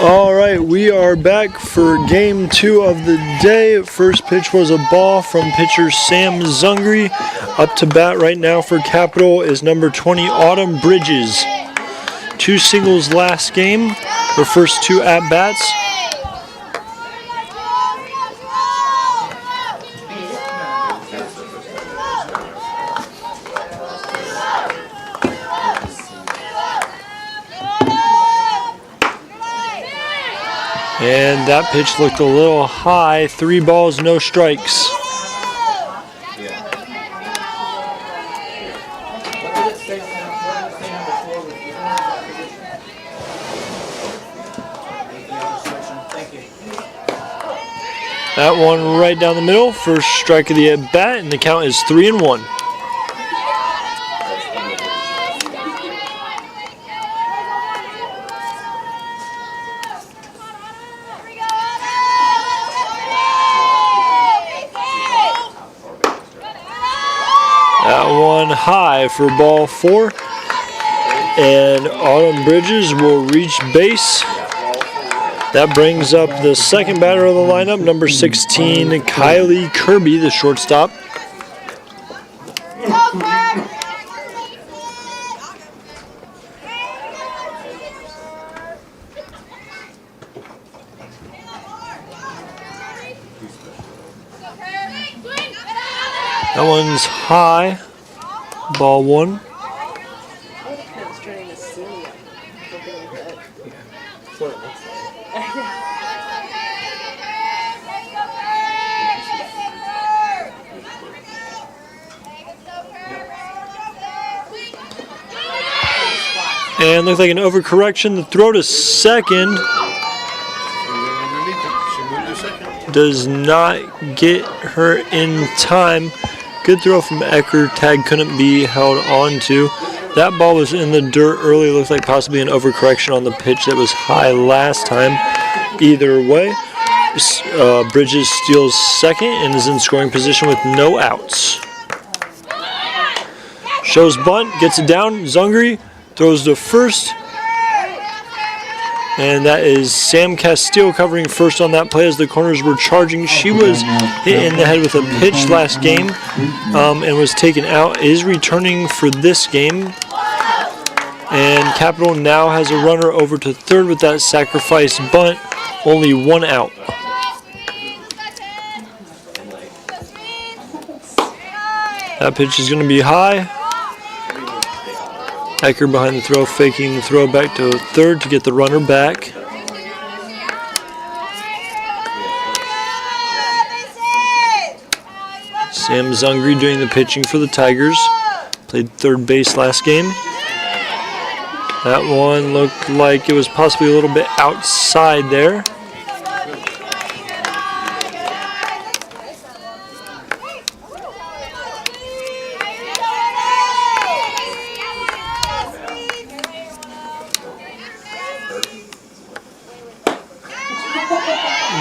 All right, we are back for game 2 of the day. First pitch was a ball from pitcher Sam Zungri. Up to bat right now for Capital is number 20, Autumn Bridges. 2 singles last game, her first 2 at-bats. And that pitch looked a little high. 3 balls, no strikes. That one right down the middle. First strike of the at-bat, and the count is 3-1. That one high for ball 4, and Autumn Bridges will reach base. That brings up the second batter of the lineup, number 16, Kylie Kirby, the shortstop. That one's high, ball 1. And looks like an overcorrection. The throw to second does not get her in time. Good throw from Ecker. Tag couldn't be held on to. That ball was in the dirt early. Looks like possibly an overcorrection on the pitch that was high last time. Either way, Bridges steals second and is in scoring position with no outs. Shows bunt, gets it down. Zungri throws to first. And that is Sam Castile covering first on that play as the corners were charging. She was hit in the head with a pitch last game and was taken out. Is returning for this game. And Capital now has a runner over to third with that sacrifice bunt. Only 1 out. That pitch is going to be high. Ecker behind the throw, faking the throw back to third to get the runner back. Sam Zungri doing the pitching for the Tigers. Played third base last game. That one looked like it was possibly a little bit outside there.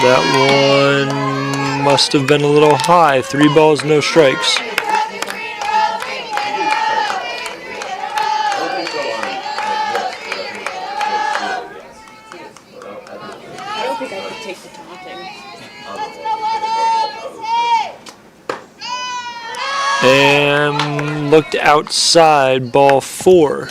That one must have been a little high. 3 balls, no strikes. I don't think I could take the taunting. And looked outside, ball 4.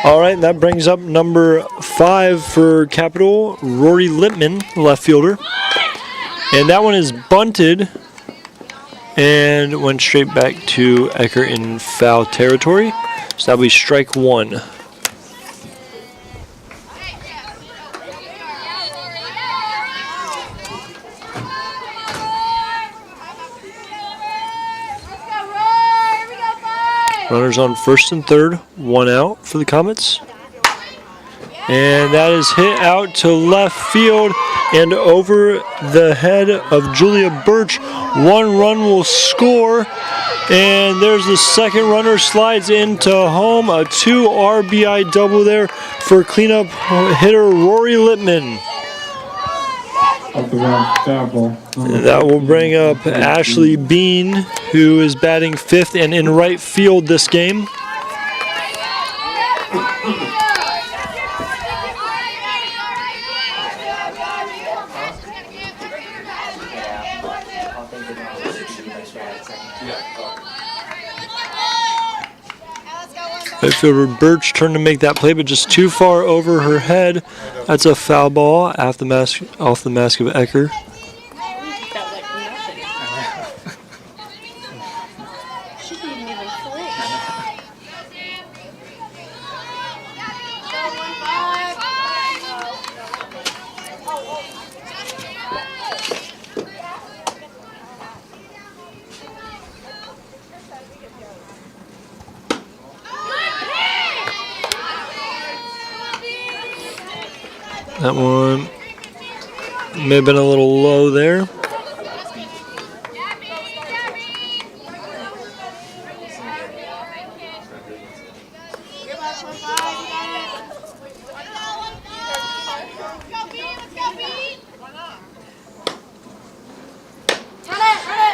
All right, that brings up number 5 for Capital, Rory Lippman, left fielder. And that one is bunted and went straight back to Ecker in foul territory. So that'll be strike 1. Runners on first and third, 1 out for the Comets. And that is hit out to left field and over the head of Julia Birch. 1 run will score. And there's the second runner, slides into home. A 2 RBI double there for cleanup hitter Rory Lippman. Up the ground, foul ball. That will bring up Ashley Bean, who is batting 5th and in right field this game. Right fielder Birch turned to make that play, but just too far over her head. That's a foul ball off the mask of Ecker. Felt like nothing. She didn't even flinch. That one may have been a little low there.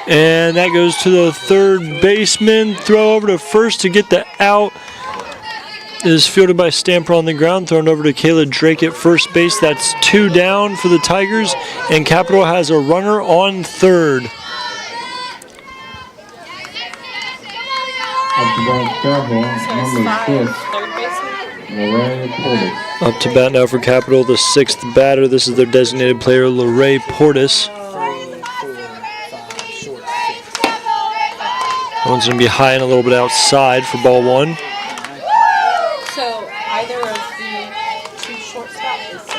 And that goes to the third baseman. Throw over to first to get the out. Is fielded by Stamper on the ground, thrown over to Kayla Drake at first base. That's 2 down for the Tigers, and Capital has a runner on third. Up the ground, foul ball. So Number it's 6, 5, third baseman. Lorraine Portis. Up to bat now for Capital, the 6th batter. This is their designated player, Lorraine Portis. That one's going to be high and a little bit outside for ball 1. So either of the 2 shortstops is 6.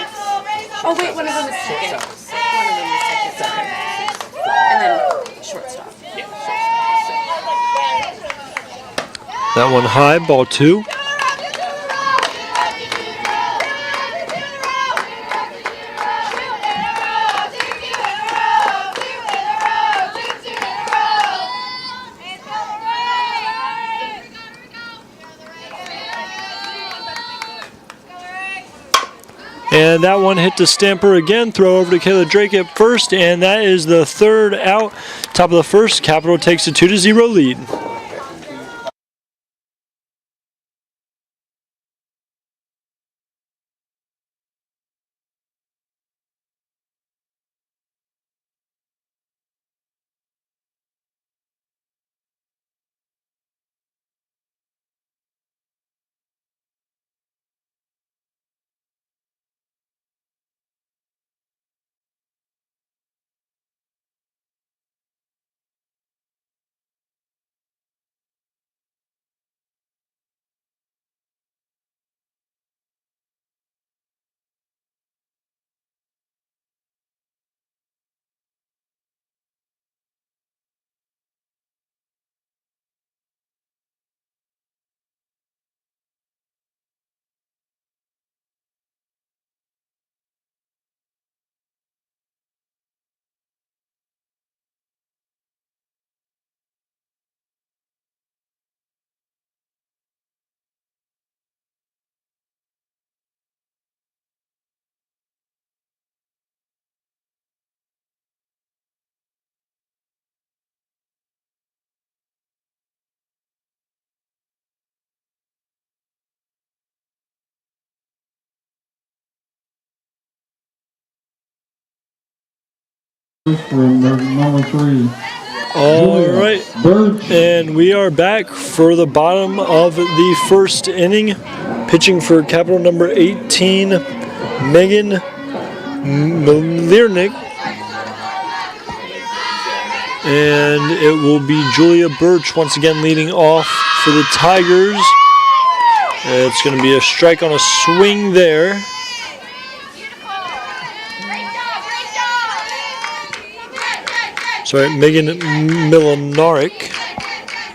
Oh wait, one of them is second. One of them is second. And then shortstop. That one high, ball 2. And that one hit to Stamper again. Throw over to Kayla Drake at first, and that is the 3rd out. Top of the 1st, Capital takes a 2-0 lead. For number 3. All right, Birch. and we are back for the bottom of the 1st inning. Pitching for Capital, number 18, Megan Miliernik. And it will be Julia Birch once again leading off for the Tigers. It's going to be a strike on a swing there. Sorry, Megan Milinarik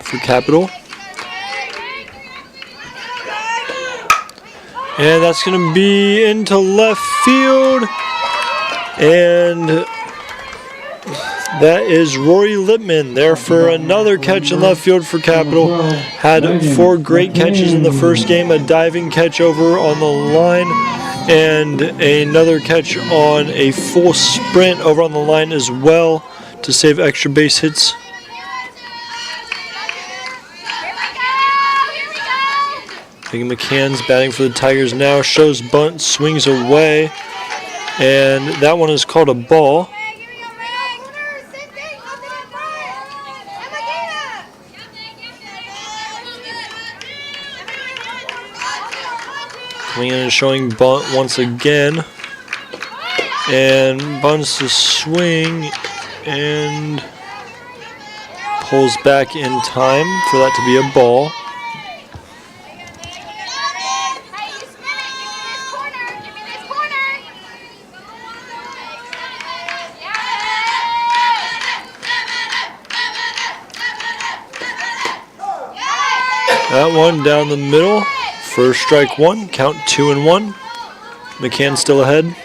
for Capital. And that's going to be into left field. And that is Rory Lippman there for another catch in left field for Capital. Had 4 great catches in the first game, a diving catch over on the line, And another catch on a full sprint over on the line as well to save extra base hits. Megan McCann's batting for the Tigers now. Shows bunt, swings away, and that one is called a ball. Coming in and showing bunt once again. And bunts the swing and pulls back in time for that to be a ball. That one down the middle. First strike one, count 2-1. McCann still ahead.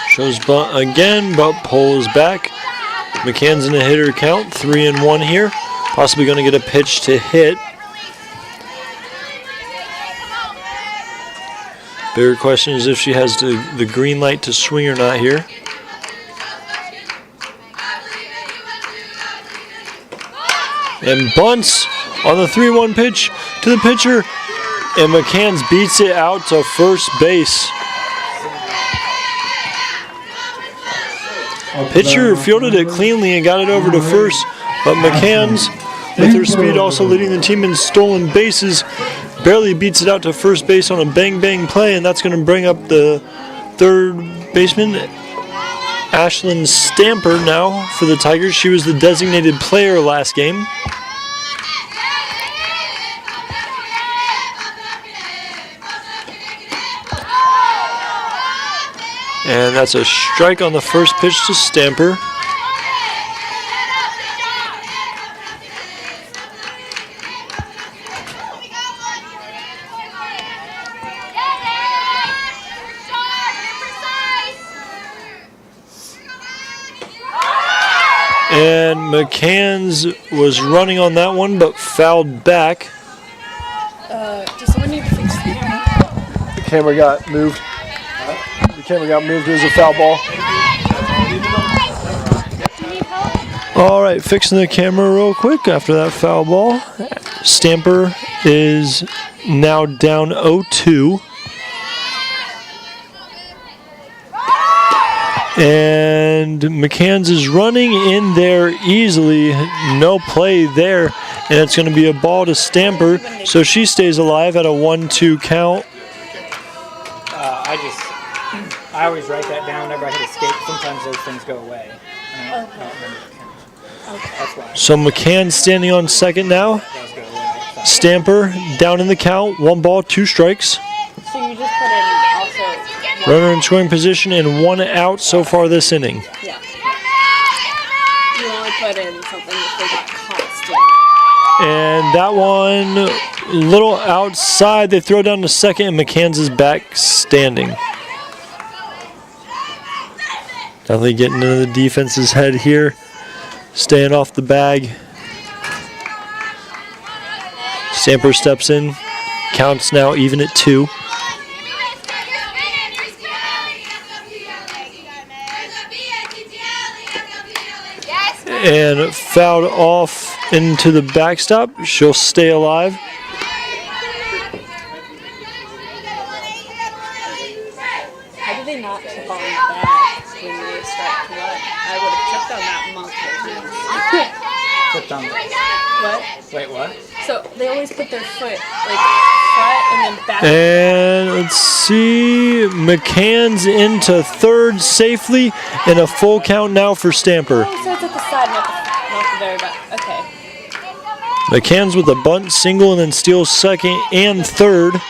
Shows bunt again, but pulls back. McCann's in a hitter count, 3-1 here. Possibly going to get a pitch to hit. Bigger question is if she has the green light to swing or not here. And bunts on the 3-1 pitch to the pitcher. And McCann's beats it out to first base. Pitcher fielded it cleanly and got it over to first. But McCann's, with her speed, also leading the team in stolen bases, barely beats it out to first base on a bang-bang play, and that's going to bring up the third baseman, Ashlyn Stamper, now for the Tigers. She was the designated player last game. And that's a strike on the first pitch to Stamper. And McCann's was running on that one, but fouled back. Does someone need to fix the camera? The camera got moved. The camera got moved. It was a foul ball. Do you need help? All right, fixing the camera real quick after that foul ball. Stamper is now down 0-2. And McCann's is running in there easily. No play there. And it's going to be a ball to Stamper. So she stays alive at a 1-2 count. I always write that down whenever I hit escape. Sometimes those things go away. I don't remember the count. That's why So McCann standing on second now. those go away. Stamper down in the count. 1 ball, 2 strikes. So you just put in also. Runner in scoring position and 1 out so far this inning. Yeah. You only put in something if they got constant. And that one, little outside. They throw down to second, and McCann's is back standing. Definitely getting into the defense's head here. Staying off the bag. Stamper steps in. Counts now even at 2. And fouled off into the backstop. She'll stay alive. How do they not chip on that when they start to run? I would have chipped on that multiple times. Clicked on this. What? Wait, what? So they always put their foot like front and then back. And let's see. McCann's into third safely. And a full count now for Stamper. Oh, so it's at the side, not the very back. Okay. McCann's with a bunt single and then steals second and third.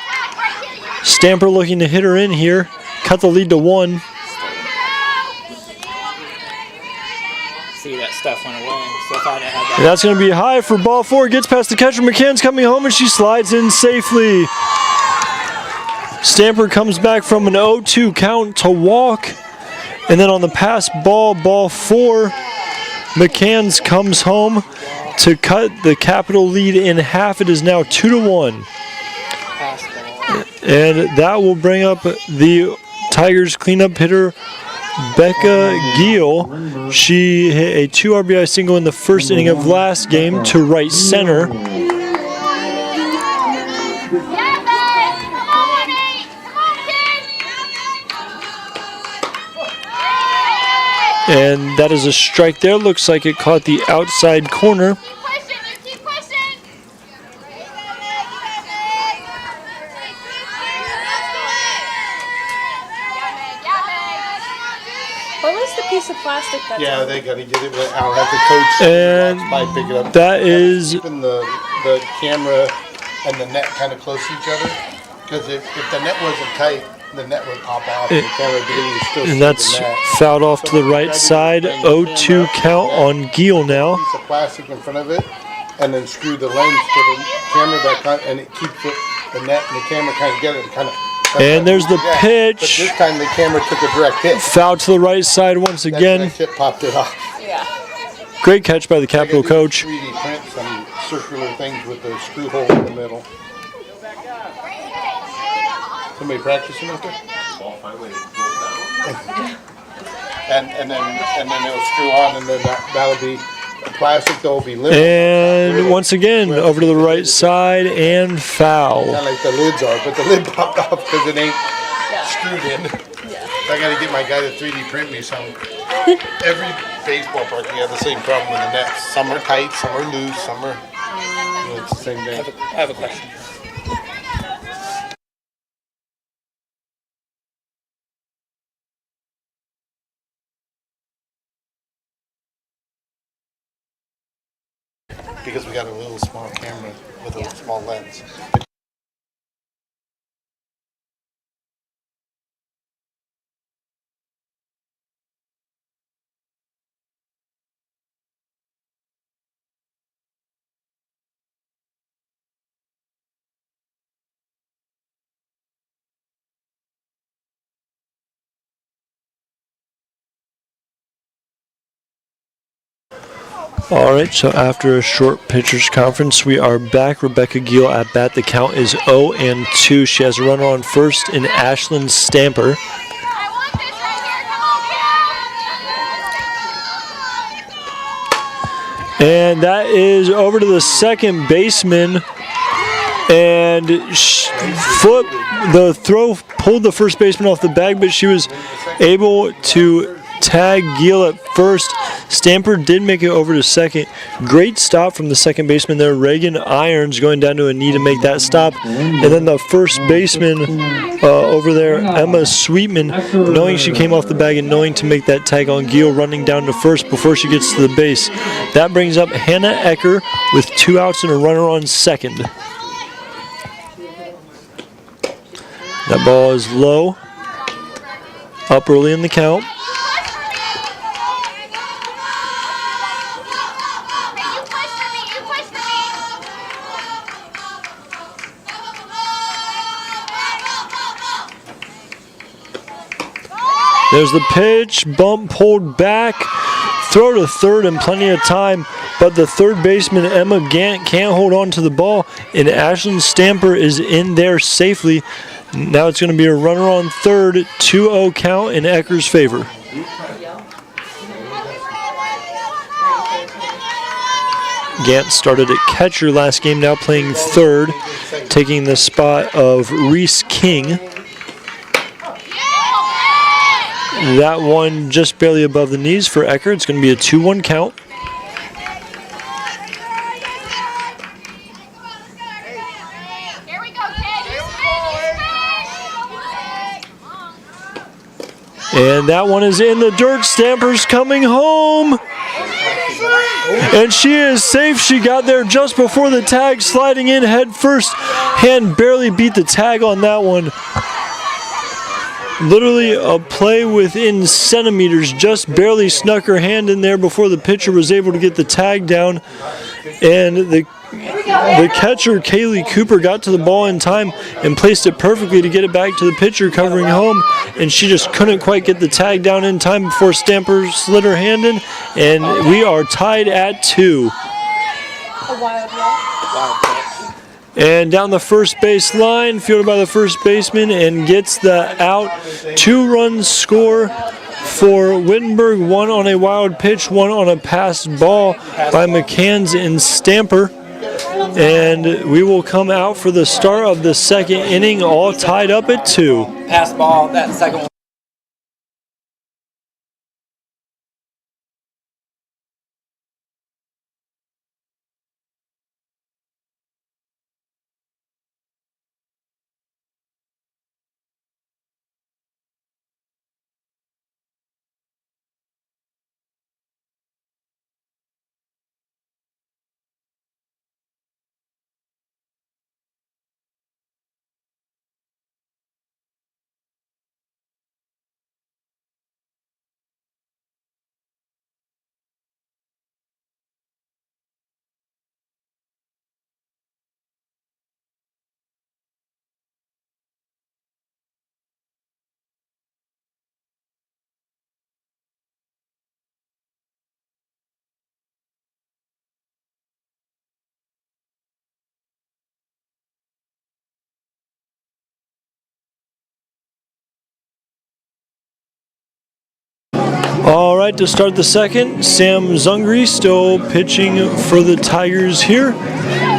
Stamper looking to hit her in here. Cut the lead to 1. See, that stuff went away. So I thought I had And that. that's going to be high for ball 4. Gets past the catcher. McCann's coming home and she slides in safely. Stamper comes back from an 0-2 count to walk. And then on the pass ball, ball 4, McCann's comes home to cut the Capital lead in half. It is now 2-1. Pass ball. And that will bring up the Tigers cleanup hitter, Becca Giel. She hit a 2 RBI single in the first inning of last game to right center. And that is a strike there. Looks like it caught the outside corner. What was the piece of plastic that's Yeah, on? they gotta get it. I'll have the coach And by pick it up. that is Keeping the camera and the net kind of close to each other, because if the net wasn't tight, the net would pop off. And the camera would still see and that's the net. fouled off to the right side. 0-2 count on Giel now. Piece of plastic in front of it, and then screw the lens to the camera back on, and it keeps the net and the camera kind of together. And there's the But pitch. this time the camera took a direct hit. Foul to the right side once That again. direct hit popped it off. Yeah. Great catch by the Capital coach. 3D print some circular things with the screw hole in the middle. Somebody practicing up there? and then it'll screw on, and then that'll be plastic. That'll be limp. And once again, over to the right side and foul. Kind of like the lids are, but the lid popped off because it ain't screwed in. Yeah. I got to get my guy to 3D print me some. Every baseball park, you have the same problem with the nets. Some are tight, some are loose, some are. It's the same thing. I have a question. Because we got a little small camera with a small lens. All right, so after a short pitchers conference, we are back. Rebecca Giel at bat. The count is 0-2. She has a runner on first in Ashlyn Stamper. And that is over to the second baseman. And the throw pulled the first baseman off the bag, but she was able to tag Giel at first. Stamper did make it over to second. Great stop from the second baseman there. Reagan Irons going down to a knee to make that stop. And then the first baseman over there, Emma Sweetman, knowing she came off the bag and knowing to make that tag on Giel, running down to first before she gets to the base. That brings up Hannah Ecker with 2 outs and a runner on second. That ball is low, up early in the count. There's the pitch, bump pulled back, throw to third and plenty of time, but the third baseman, Emma Gant, can't hold on to the ball, and Ashlyn Stamper is in there safely. Now it's going to be a runner on third, 2-0 count in Ecker's favor. Gant started at catcher last game, now playing third, taking the spot of Reese King. That one just barely above the knees for Ecker. It's going to be a 2-1 count. Here we go, kid. And that one is in the dirt. Stamper's coming home. And she is safe. She got there just before the tag, sliding in head first. Hand barely beat the tag on that one. Literally a play within centimeters, just barely snuck her hand in there before the pitcher was able to get the tag down. And the the catcher, Kaylee Cooper, got to the ball in time and placed it perfectly to get it back to the pitcher covering home, and she just couldn't quite get the tag down in time before Stamper slid her hand in, and we are tied at 2. A wild one. And down the first base line, fielded by the first baseman, and gets the out. 2-run score for Wittenberg, 1 on a wild pitch, 1 on a passed ball by McCanns and Stamper. And we will come out for the start of the second inning, all tied up at 2. Pass ball, that second one. All right, to start the second, Sam Zungri still pitching for the Tigers here.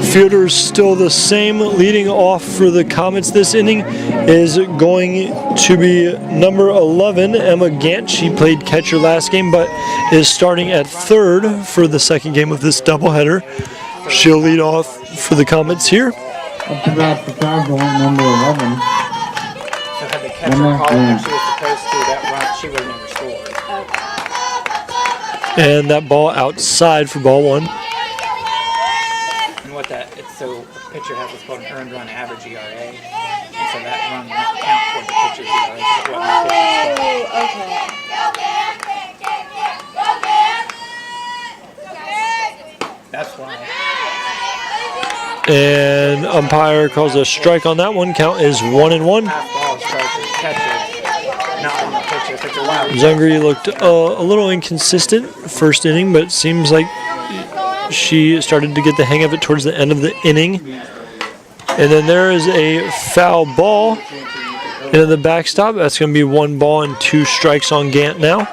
Fielders still the same. Leading off for the Comets this inning is going to be number 11, Emma Gant. She played catcher last game, but is starting at third for the second game of this doubleheader. She'll lead off for the Comets here. Up to bat for Tadpole, number 11. So had the catcher called when she was supposed to, that run, she would have never scored. And that ball outside for ball 1. And what that, it's so the pitcher has what's called an earned run average ERA. And so that run will not count toward the pitcher's ERA because it wasn't the pitcher's. That's why. And umpire calls a strike on that one. Count is 1-1. Pass ball is strike to the catcher, not on the pitcher. If it's a wild Zungri looked a little inconsistent first inning, but seems like she started to get the hang of it towards the end of the inning. And then there is a foul ball into the backstop. That's going to be 1 ball and 2 strikes on Gant now.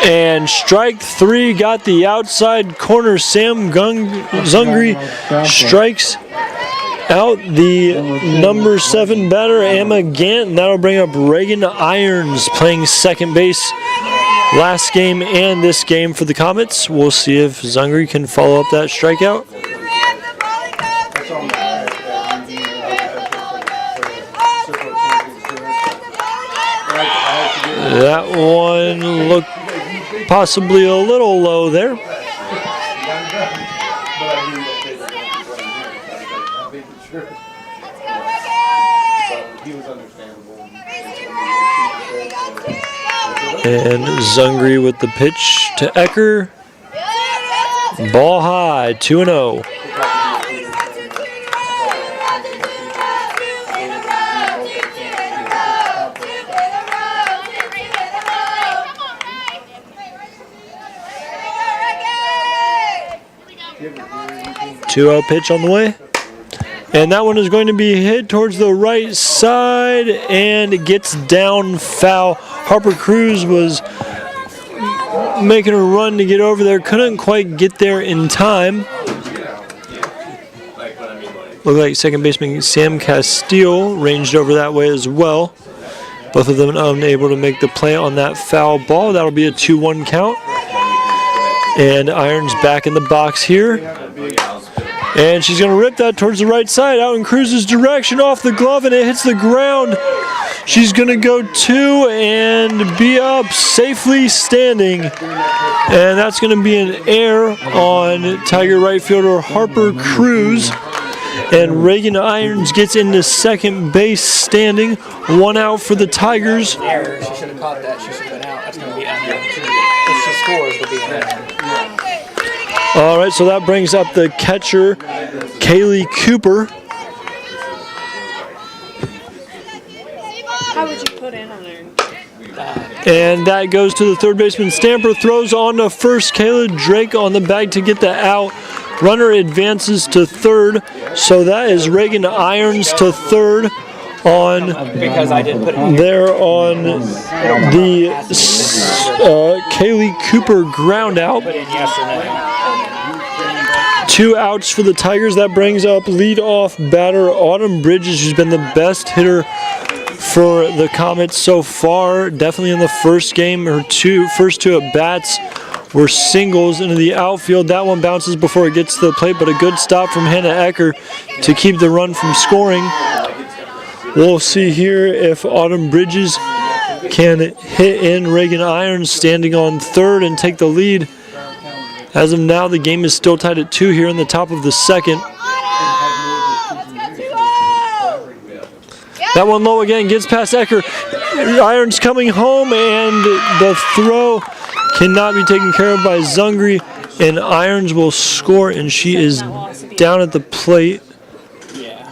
And strike 3 got the outside corner. Sam Zungri strikes out the number 7 batter, Emma Gant, and that'll bring up Reagan Irons playing second base last game and this game for the Comets. We'll see if Zungri can follow up that strikeout. That one looked possibly a little low there. And Zungri with the pitch to Ecker. Ball high, 2-0. Two-0 pitch on the way. And that one is going to be hit towards the right side and it gets down foul. Harper Cruz was making a run to get over there. Couldn't quite get there in time. Looked like second baseman Sam Castile ranged over that way as well. Both of them unable to make the play on that foul ball. That'll be a 2-1 count. And Irons back in the box here. And she's going to rip that towards the right side, out in Cruz's direction, off the glove, and it hits the ground. She's going to go 2 and be up, safely standing. And that's going to be an error on Tiger right fielder Harper Cruz. And Reagan Irons gets into second base standing. 1 out for the Tigers. Error. She should have caught that. She should have been out. That's going to be under. If she scores, it'll be an error. All right, so that brings up the catcher, Kaylee Cooper. How would you put in on there? And that goes to the third baseman. Stamper throws on to first. Kayla Drake on the bag to get the out. Runner advances to third. So that is Reagan Irons to third on Because I didn't put it in. there on the Kaylee Cooper ground out. Put in yes or no. 2 outs for the Tigers. That brings up leadoff batter Autumn Bridges, who's been the best hitter for the Comets so far. Definitely in the first game, her first two at bats were singles into the outfield. That one bounces before it gets to the plate, but a good stop from Hannah Ecker to keep the run from scoring. We'll see here if Autumn Bridges can hit in Reagan Irons standing on third and take the lead. As of now, the game is still tied at 2 here in the top of the second. That one low again, gets past Ecker. Irons coming home, and the throw cannot be taken care of by Zungri, and Irons will score, and she is down at the plate. Yeah.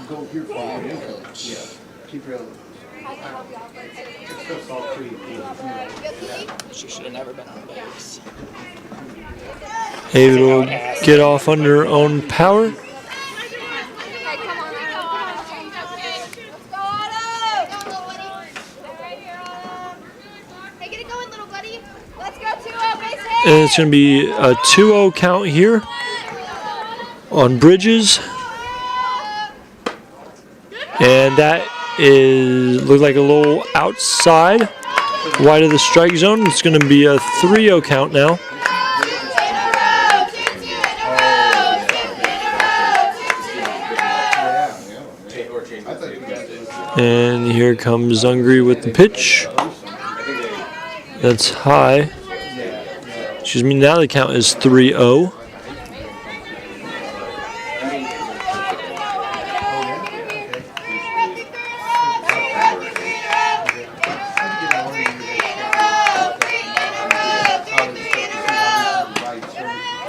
She should have never been on base. Able to get off under her own power. Okay, come on, let's go, Autumn. Go, buddy. Right here, Autumn. Hey, get it going, little buddy. Let's go, 2-0, base hit. And it's going to be a 2-0 count here on Bridges. And that looks like a little outside, wide of the strike zone. It's going to be a 3-0 count now. And here comes Zungri with the pitch. That's high. Excuse me, now the count is 3-0.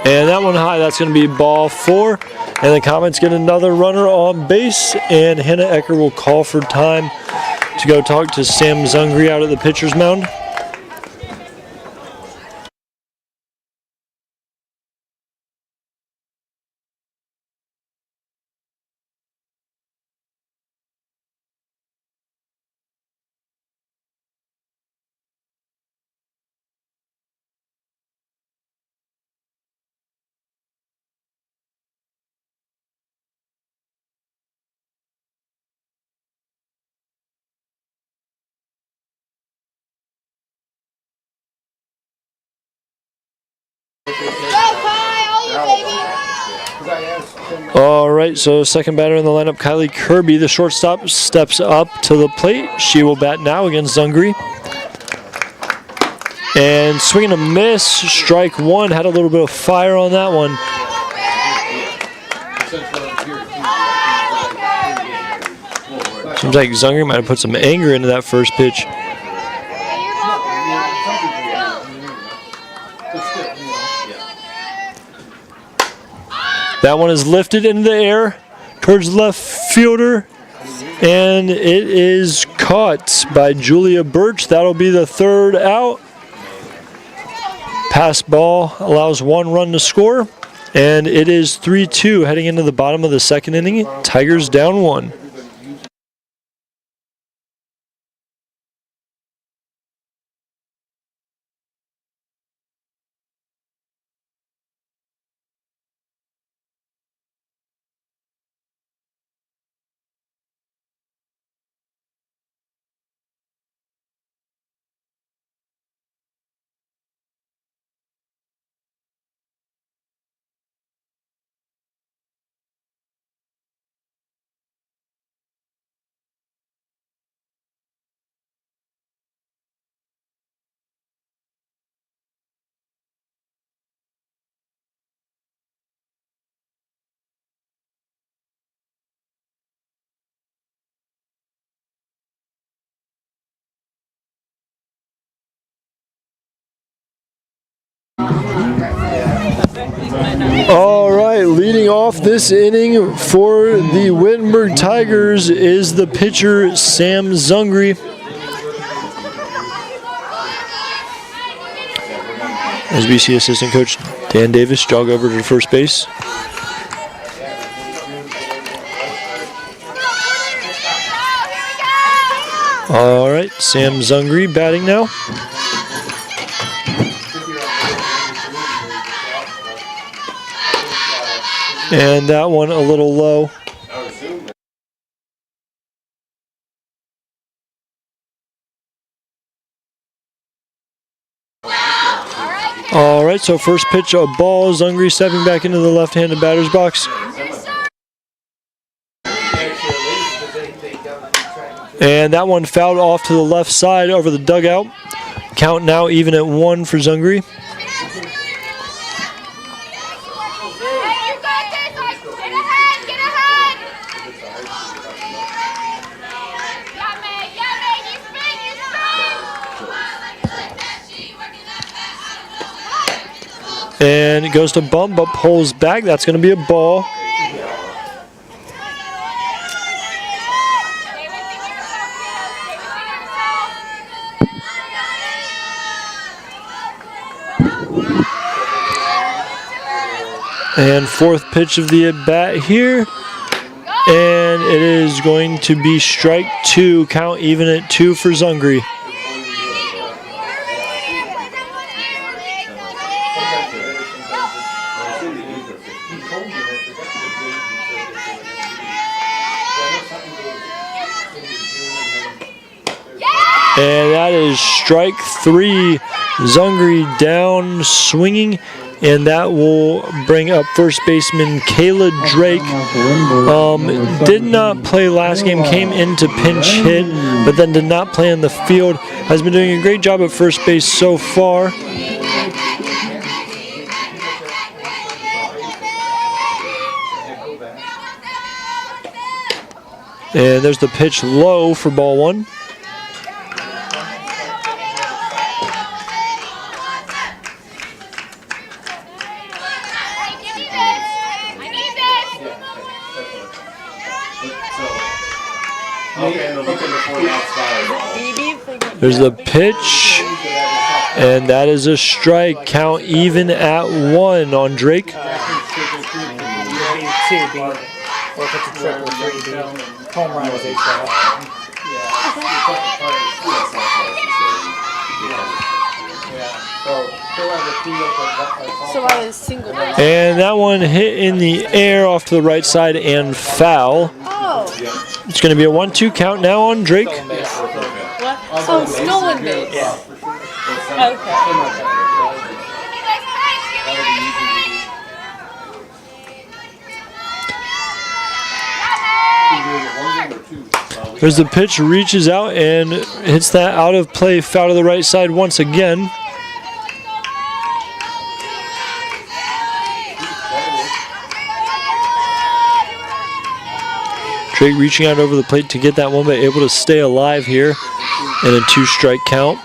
And that one high, that's going to be ball 4. And the Comets get another runner on base, and Hannah Ecker will call for time to go talk to Sam Zungri out at the pitcher's mound. All right, so second batter in the lineup, Kylie Kirby, the shortstop, steps up to the plate. She will bat now against Zungri. And swing and a miss, strike 1, had a little bit of fire on that one. Seems like Zungri might have put some anger into that first pitch. That one is lifted into the air towards left fielder, and it is caught by Julia Birch. That'll be the third out. Pass ball allows 1 run to score, and it is 3-2 heading into the bottom of the second inning. Tigers down 1. correctly, but not. All right, leading off this inning for the Wittenberg Tigers is the pitcher Sam Zungri. As we see assistant coach Dan Davis jog over to first base. All right, Sam Zungri batting now. And that one a little low. All right, so first pitch, a ball. Zungri stepping back into the left-handed batter's box. And that one fouled off to the left side over the dugout. Count now even at 1 for Zungri. And it goes to bump, but pulls back. That's going to be a ball. And fourth pitch of the at-bat here. And it is going to be strike 2. Count even at 2 for Zungri. And that is strike 3. Zungri down swinging, and that will bring up first baseman Kayla Drake. Did not play last game, came into pinch hit, but then did not play in the field. Has been doing a great job at first base so far. And there's the pitch low for ball 1. There's the pitch, and that is a strike. Count even at 1 on Drake. 2B, or if it's a triple, 3B. Home run is 8 ball. So I was single. And that one hit in the air off to the right side and foul. Oh. It's going to be a 1-2 count now on Drake. What? Oh, stolen base. Yeah. Okay. There's the pitch, reaches out and hits that out of play, foul to the right side once again. Drake reaching out over the plate to get that one, but able to stay alive here in a 2-strike count.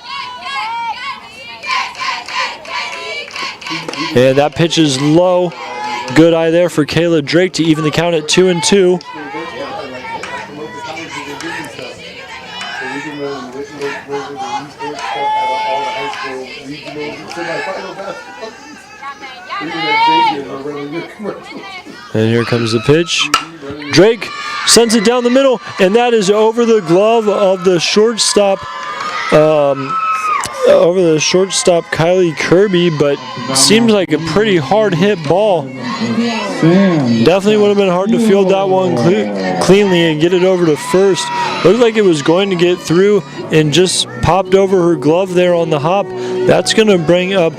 And that pitch is low. Good eye there for Kayla Drake to even the count at 2-2. And here comes the pitch. Drake sends it down the middle, and that is over the glove of the shortstop. Kylie Kirby, but seems like a pretty hard hit ball. Definitely would have been hard to field that one cleanly and get it over to first. Looked like it was going to get through and just popped over her glove there on the hop. That's going to bring up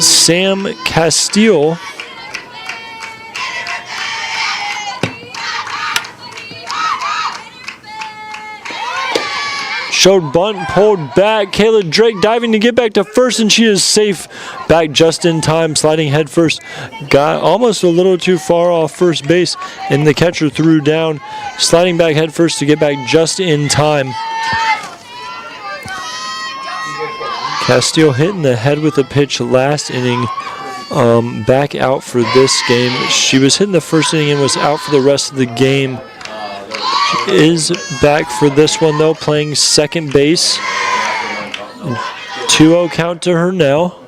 Sam Castile. Showed bunt, pulled back. Kayla Drake diving to get back to first, and she is safe. Back just in time, sliding head first. Got almost a little too far off first base, and the catcher threw down. Sliding back head first to get back just in time. Castile hit in the head with a pitch last inning back out for this game. She was hit in the first inning and was out for the rest of the game. She is back for this one though, playing second base. 2-0 count to her now.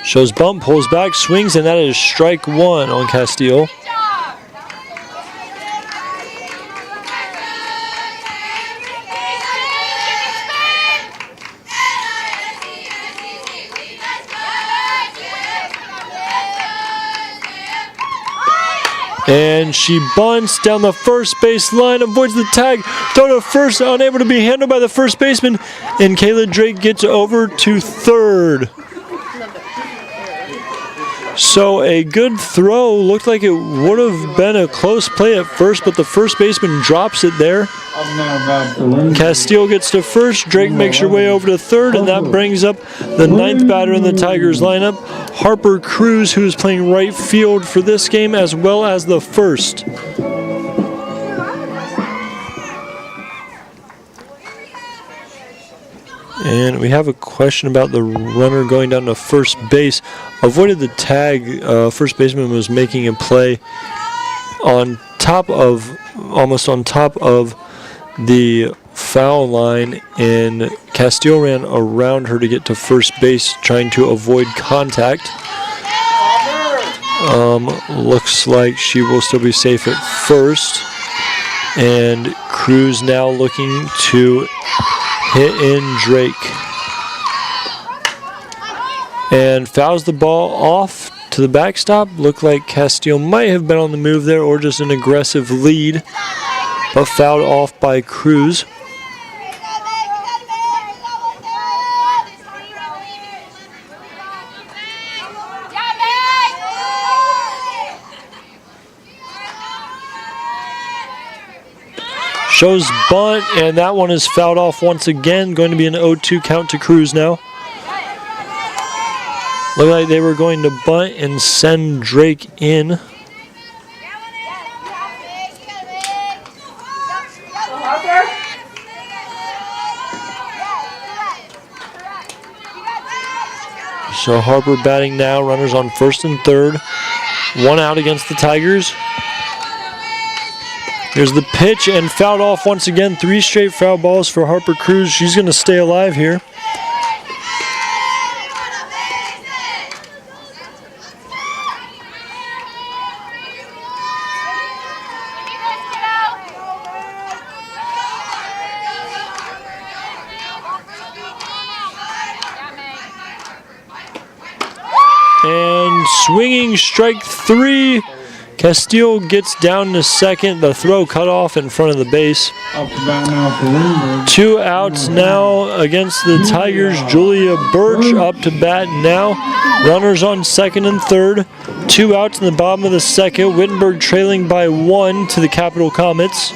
Shows bump, pulls back, swings, and that is strike one on Castile. And she bunts down the first base line, avoids the tag, throw to first, unable to be handled by the first baseman, and Kayla Drake gets over to third. So a good throw, looked like it would have been a close play at first, but the first baseman drops it there. Castile gets to first, Drake makes her way over to third, and that brings up the ninth batter in the Tigers lineup, Harper Cruz, who is playing right field for this game, as well as the first. And we have a question about the runner going down to first base. Avoided the tag. First baseman was making a play on top of, almost on top of the foul line, and Castile ran around her to get to first base, trying to avoid contact. Looks like she will still be safe at first. And Cruz now looking to hit in Drake. And fouls the ball off to the backstop. Looked like Castile might have been on the move there, or just an aggressive lead, but fouled off by Cruz. Shows bunt, and that one is fouled off once again. Going to be an 0-2 count to Cruz now. Looked like they were going to bunt and send Drake in. So Harper batting now, runners on first and third. One out against the Tigers. Here's the pitch, and fouled off once again. 3 straight foul balls for Harper Cruz. She's going to stay alive here. And swinging, strike 3. Castile gets down to second. The throw cut off in front of the base. 2 outs now against the Tigers. Julia Birch up to bat now. Runners on second and third. 2 outs in the bottom of the second. Wittenberg trailing by 1 to the Capital Comets.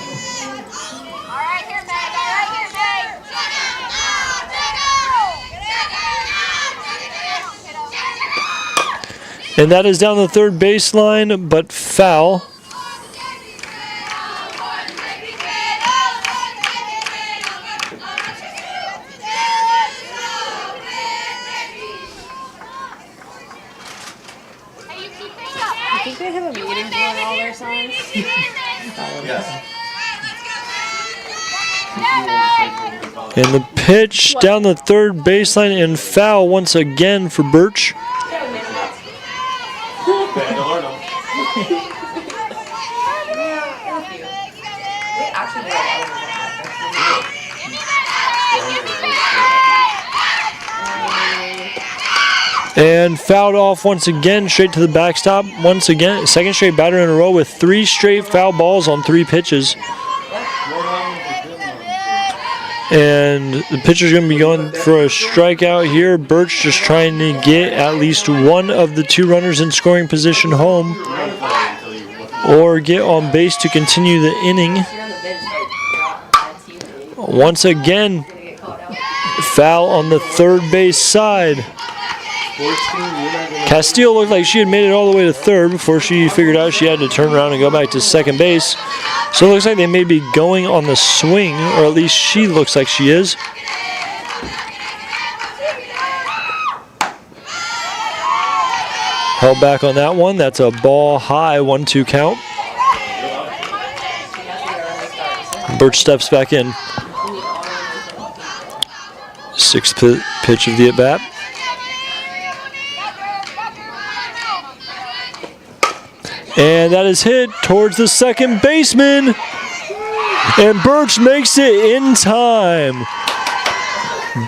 And that is down the third baseline, but foul. I think they have a meeting doing all their songs. And the pitch down the third baseline, and foul once again for Birch. And fouled off once again, straight to the backstop. Once again, second straight batter in a row with 3 straight foul balls on 3 pitches. And the pitcher's going to be going for a strikeout here. Birch just trying to get at least one of the 2 runners in scoring position home, or get on base to continue the inning. Once again, foul on the third base side. Castile looked like she had made it all the way to third before she figured out she had to turn around and go back to second base. So it looks like they may be going on the swing, or at least she looks like she is. Held back on that one. That's a ball high, 1-2 count. Birch steps back in. Sixth pitch of the at-bat. And that is hit towards the second baseman. And Birch makes it in time.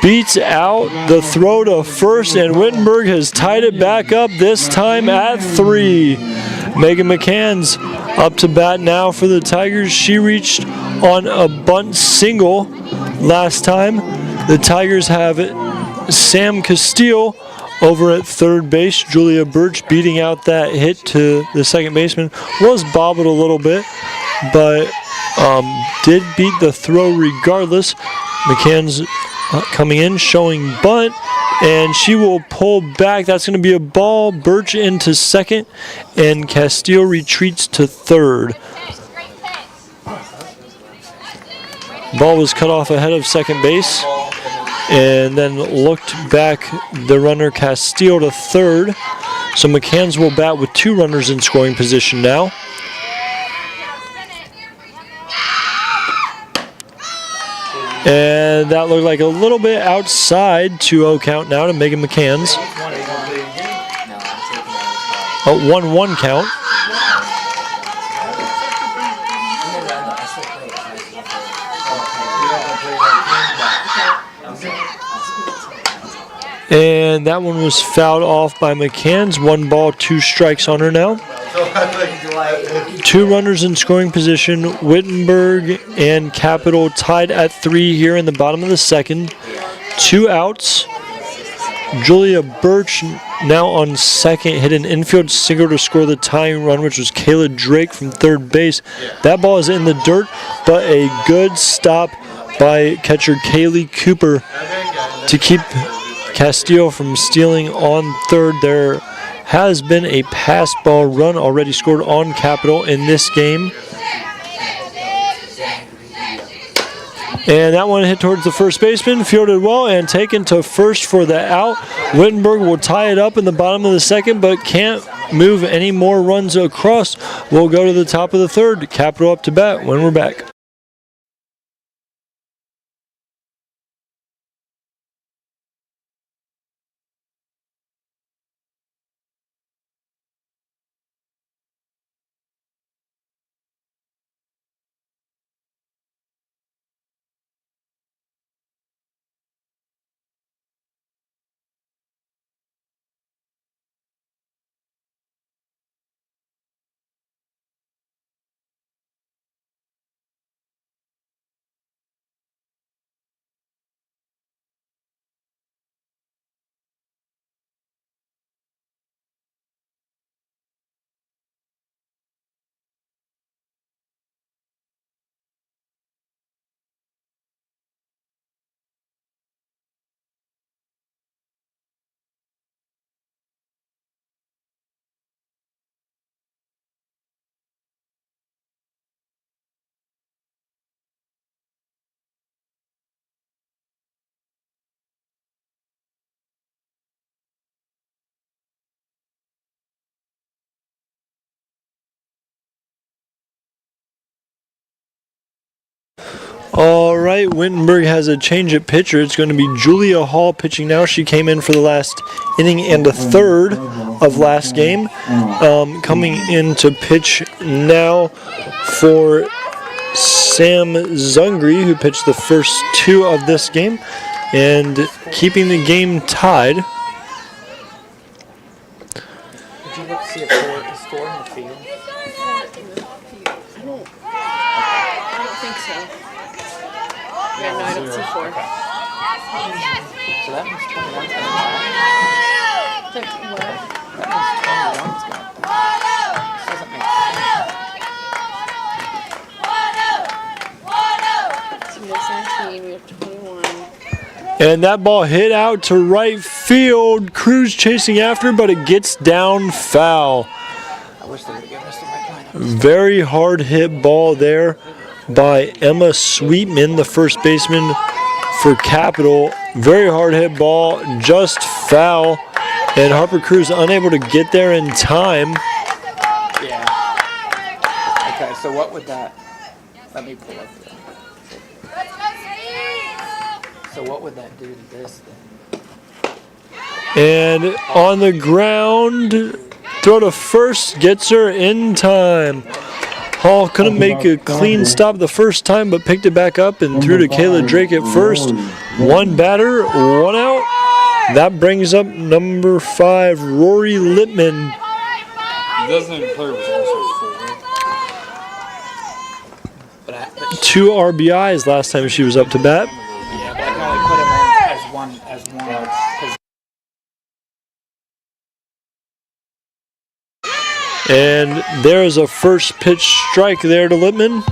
Beats out the throw to first, and Wittenberg has tied it back up, this time at 3. Megan McCann's up to bat now for the Tigers. She reached on a bunt single last time. The Tigers have Sam Castile over at third base. Julia Birch beating out that hit to the second baseman. Was bobbled a little bit, but did beat the throw regardless. McCann's coming in, showing bunt, and she will pull back. That's going to be a ball. Birch into second, and Castile retreats to third. Ball was cut off ahead of second base, and then looked back the runner Castile to third. So McCann's will bat with 2 runners in scoring position now. And that looked like a little bit outside. 2-0 count now to Megan McCann's. A 1-1 count. And that one was fouled off by McCann's. 1 ball, 2 strikes on her now. 2 runners in scoring position. Wittenberg and Capital tied at 3 here in the bottom of the second. 2 outs. Julia Birch now on second hit an infield single to score the tying run, which was Kayla Drake from third base. That ball is in the dirt, but a good stop by catcher Kaylee Cooper to keep Castile from stealing on third. There has been a pass ball run already scored on Capital in this game. And that one hit towards the first baseman, fielded well and taken to first for the out. Wittenberg will tie it up in the bottom of the second, but can't move any more runs across. We'll go to the top of the third. Capital up to bat when we're back. All right, Wittenberg has a change at pitcher. It's going to be Julia Hall pitching now. She came in for the last inning and a third of last game. Coming in to pitch now for Sam Zungri, who pitched the first 2 of this game, and keeping the game tied. Did you look to see if Ford is scoring in the field? I don't think so. Yeah, no, I don't see 4. So that means 21's going to Like, what? That means 21's going to This doesn't make sense. So we have 17, we have 21. And that ball hit out to right field. Cruz chasing after, but it gets down foul. I wish they would have given us the right lineup. Very hard hit ball there by Emma Sweetman, the first baseman for Capital. Very hard hit ball, just foul. And Harper Cruz unable to get there in time. Yeah. Okay, so what would that... Let me pull up the... So what would that do to this then? And on the ground, throw to first, gets her in time. Hall couldn't make a clean stop the first time, but picked it back up and threw to Kayla Drake at first. One batter, one out. That brings up number 5, Rory Lippman. Designated player was also 4. But 2 RBIs last time she was up to bat. yeah, but I can only put him in as one. 'Cause And there is a first pitch strike there to Lippman.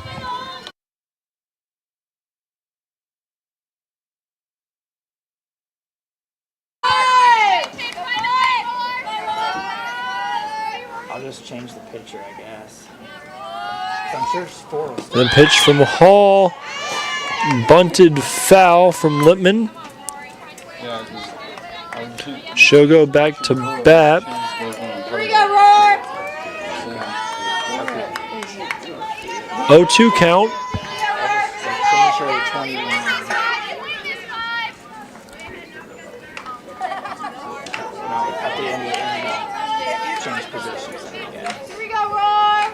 I'll just change the pitcher, I guess. So I'm sure 4 will still... The pitch from Hall, bunted foul from Lippman. Yeah, because She'll go back to bat. Here we go, Roar! 0-2 count. Finish her at 21. No, at the end of the inning, change positions. Yeah. Here we go, Roar!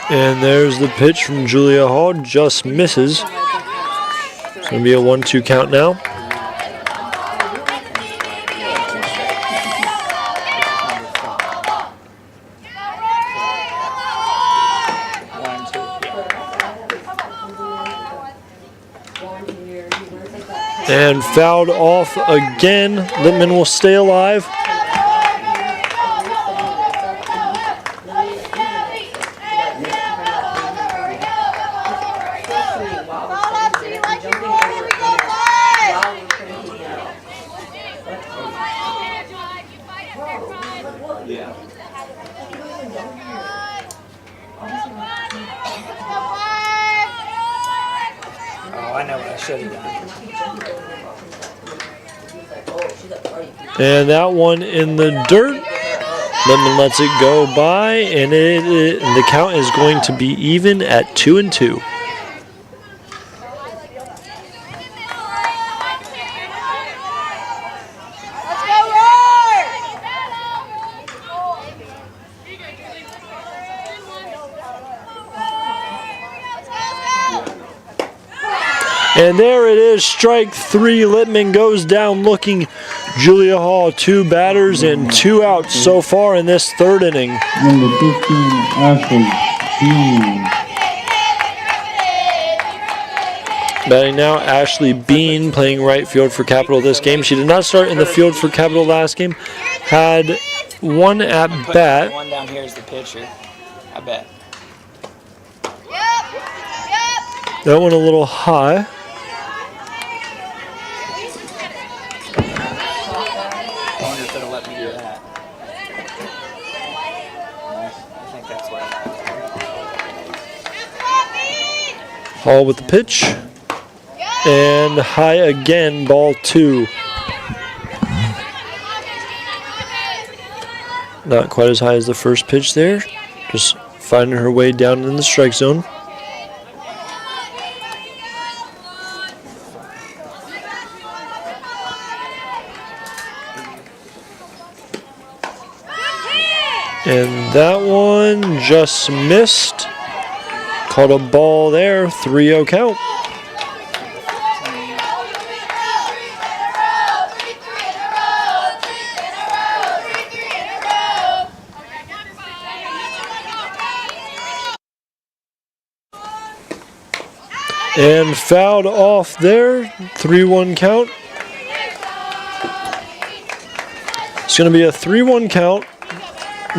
And there's the pitch from Julia Hall, just misses. It's going to be a 1-2 count now. And fouled off again. Lippman will stay alive. Oh, I know what I should have done. And that one in the dirt. Lippman lets it go by, and the count is going to be even at 2-2. Let's go, Roar! And there it is, strike 3. Lippman goes down looking. Julia Hall, 2 batters and 2 outs so far in this third inning. Number 15, Ashley Bean. Batting now, Ashley Bean, playing right field for Capital this game. She did not start in the field for Capital last game. Had 1 at Put bat. one down here as the pitcher. I bet. That one a little high. I wonder if it'll let me do that. I think that's what Hall with the pitch. And high again, ball 2. Not quite as high as the first pitch there. Just finding her way down in the strike zone. And that one just missed. Caught a ball there, 3-0 count. And fouled off there, 3-1 count. It's going to be a 3-1 count.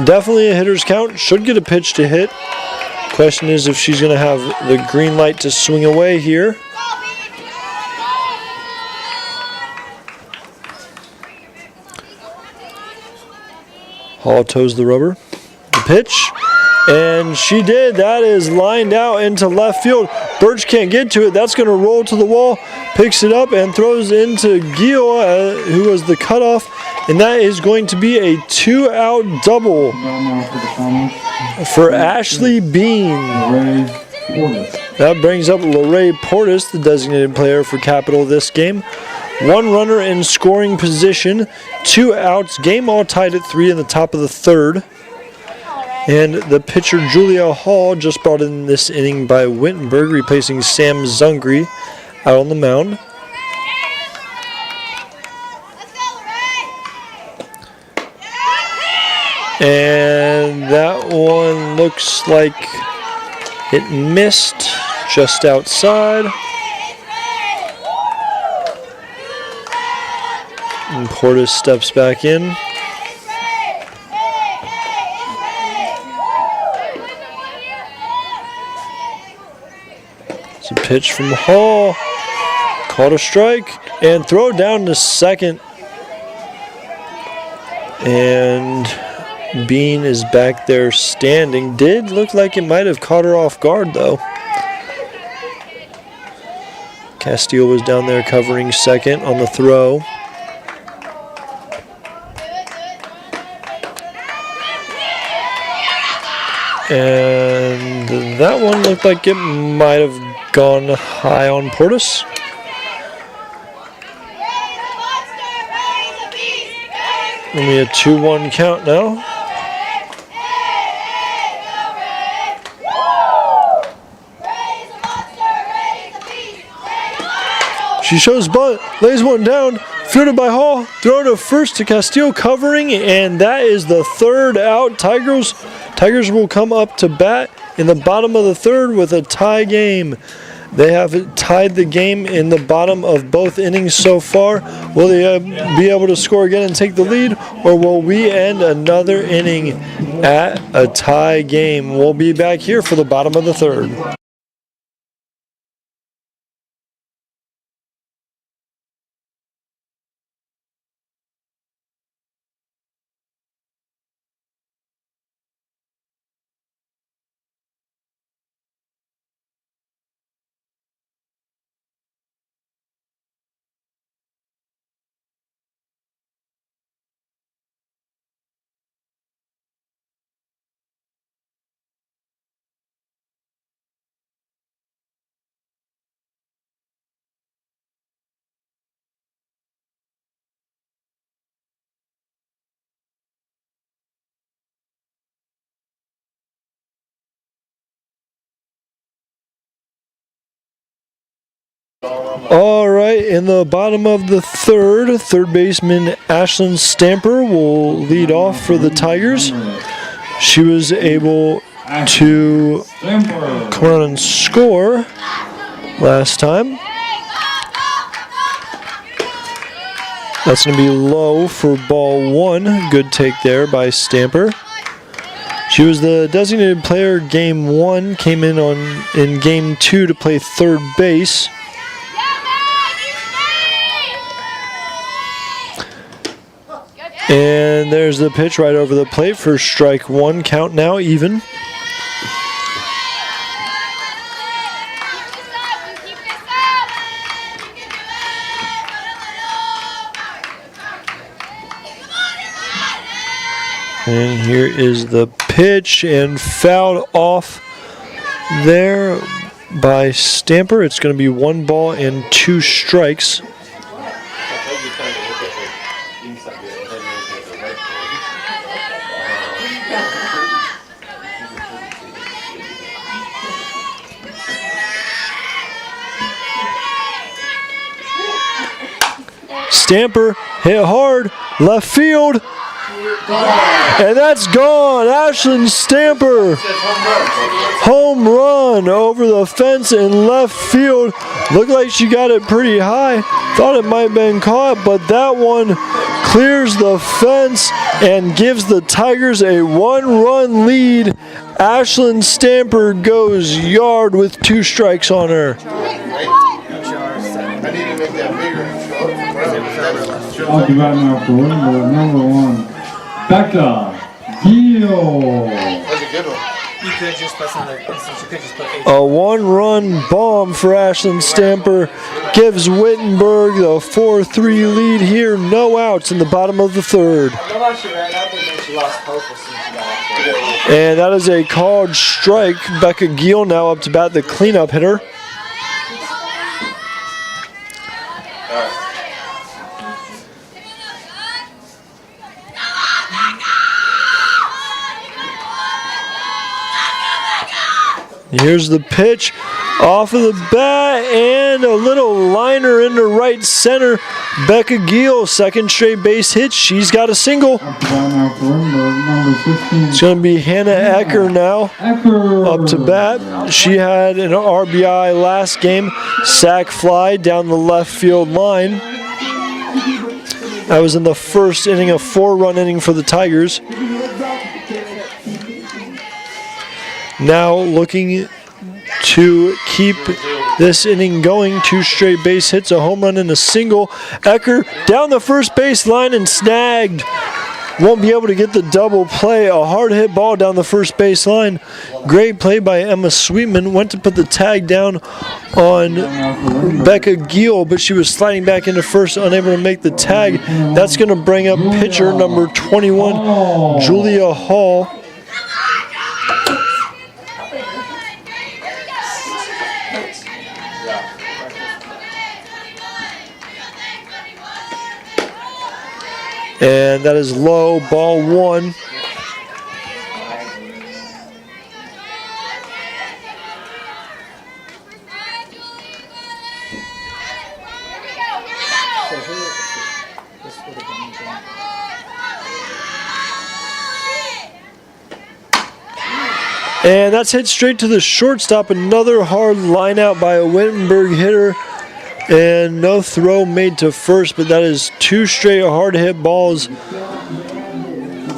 Definitely a hitter's count. Should get a pitch to hit. Question is if she's going to have the green light to swing away here. Hall toes the rubber. The pitch. And she did. That is lined out into left field. Birch can't get to it. That's going to roll to the wall. Picks it up and throws into Gil, who was the cutoff. And that is going to be a 2-out double for Ashley Bean. That brings up Lorraine Portis, the designated player for Capital this game. 1 runner in scoring position. 2 outs. Game all tied at 3 in the top of the 3rd. And the pitcher Julia Hall just brought in this inning by Wittenberg, replacing Sam Zungri out on the mound. And that one looks like it missed just outside. And Portis steps back in. It's a pitch from Hall. Called a strike and throw down to second. And Bean is back there standing. Did look like it might have caught her off guard though. Castile was down there covering second on the throw. And that one looked like it might have gone high on Portis. Only a 2-1 count now. She shows bunt, lays one down, fielded by Hall, throw to first to Castile covering, and that is the 3rd out. Tigers will come up to bat in the bottom of the 3rd with a tie game. They have tied the game in the bottom of both innings so far. Will they be able to score again and take the lead, or will we end another inning at a tie game? We'll be back here for the bottom of the 3rd. All right, in the bottom of the 3rd, third baseman Ashlyn Stamper will lead off for the Tigers. She was able to come on and score last time. That's going to be low for ball 1. Good take there by Stamper. She was the designated player game 1, came in game 2 to play third base. And there's the pitch right over the plate for strike 1. Count now even. And here is the pitch, and fouled off there by Stamper. It's going to be 1 ball and 2 strikes. Stamper hit hard, left field, and that's gone. Ashlyn Stamper, home run over the fence in left field. Looked like she got it pretty high. Thought it might have been caught, but that one clears the fence and gives the Tigers a 1-run lead. Ashlyn Stamper goes yard with 2 strikes on her. I need to make that bigger. I'll be right now for number 1, Becca Steal. That's a good one. You could just put another instance. You could just put H. A one-run bomb for Ashlyn Stamper gives Wittenberg the 4-3 lead here. No outs in the bottom of the third. And that is a called strike. Becca Giel now up to bat, the cleanup hitter. Here's the pitch off of the bat and a little liner into right center. Becca Giel, second straight base hit. She's got a single. Up to bat now for Wittenberg, number 16. It's going to be Hannah Ecker now Ecker. up to bat. She had an RBI last game, sac fly down the left field line. That was in the first inning, a 4-run inning for the Tigers. Now looking to keep this inning going. 2 straight base hits, a home run and a single. Ecker down the first base line and snagged. Won't be able to get the double play. A hard hit ball down the first base line. Great play by Emma Sweetman. Went to put the tag down on Becca Giel, but she was sliding back into first, unable to make the tag. That's going to bring up pitcher number 21, Julia Hall. And that is low, ball 1. And that's hit straight to the shortstop. Another hard line out by a Wittenberg hitter. And no throw made to first, but that is 2 straight hard hit balls.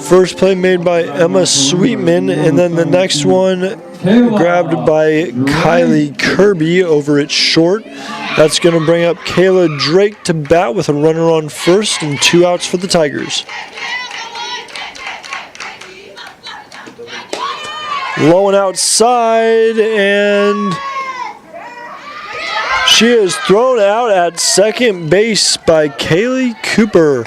First play made by Emma Sweetman, and then the next one grabbed by Kylie Kirby over at short. That's going to bring up Kayla Drake to bat with a runner on first and 2 outs for the Tigers. Low and outside, and she is thrown out at second base by Kaylee Cooper.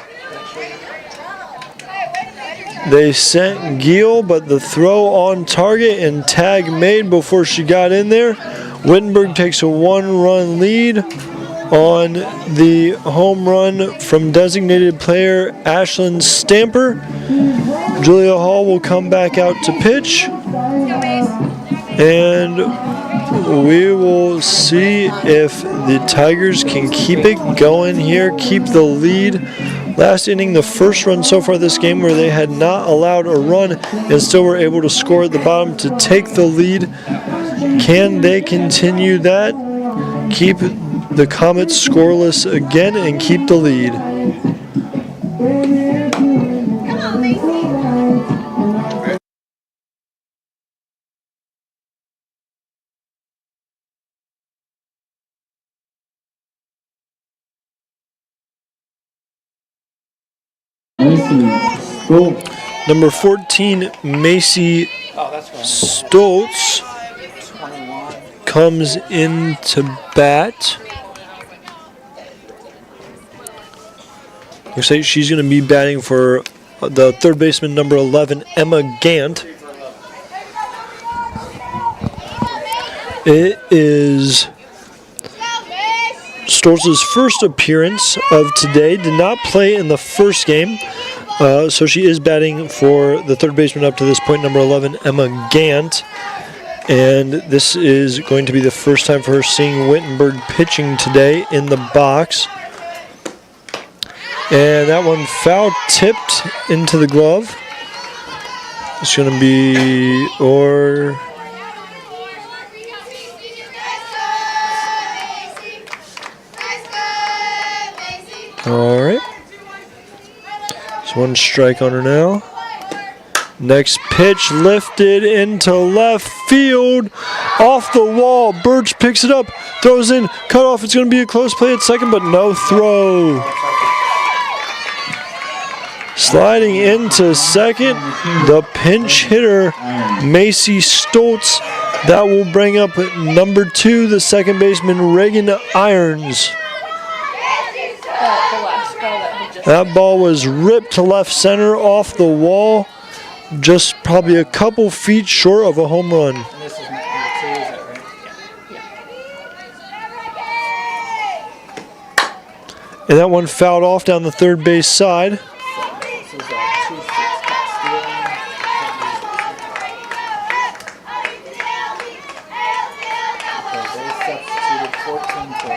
They sent Giel, but the throw on target and tag made before she got in there. Wittenberg takes a 1-run lead on the home run from designated player Ashlyn Stamper. Julia Hall will come back out to pitch. And we will see if the Tigers can keep it going here, keep the lead. Last inning, the first run so far this game where they had not allowed a run and still were able to score at the bottom to take the lead. Can they continue that? Keep the Comets scoreless again and keep the lead. Number 14, Macy Stoltz comes into bat. Looks like she's going to be batting for the third baseman, number 11, Emma Gant. It is Stoltz's first appearance of today. Did not play in the first game. So she is batting for the third baseman up to this point, number 11, Emma Gant. And this is going to be the first time for her seeing Wittenberg pitching today in the box. And that one foul tipped into the glove. It's going to be, all right. So 1 strike on her now. Next pitch lifted into left field. Off the wall. Birch picks it up. Throws in. Cut off. It's going to be a close play at second, but no throw. Sliding into second, the pinch hitter, Macy Stoltz. That will bring up number 2, the second baseman, Reagan Irons. The last ball that he just That ball was ripped to left center off the wall, just probably a couple feet short of a home run. And this is number 2, is that right? Yeah. And that one fouled off down the third base side. This is 2-6 caught stealing. Okay, they substituted 14 for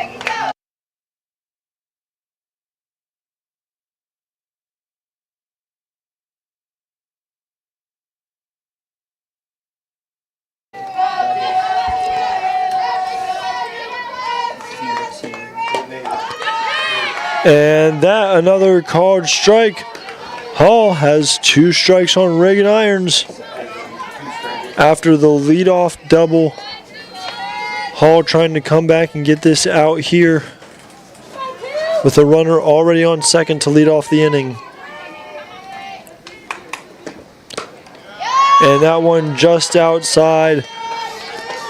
And that another called strike. Hall has 2 strikes on Reagan Irons. After the leadoff double, Hall trying to come back and get this out here with a runner already on second to lead off the inning. And that one just outside.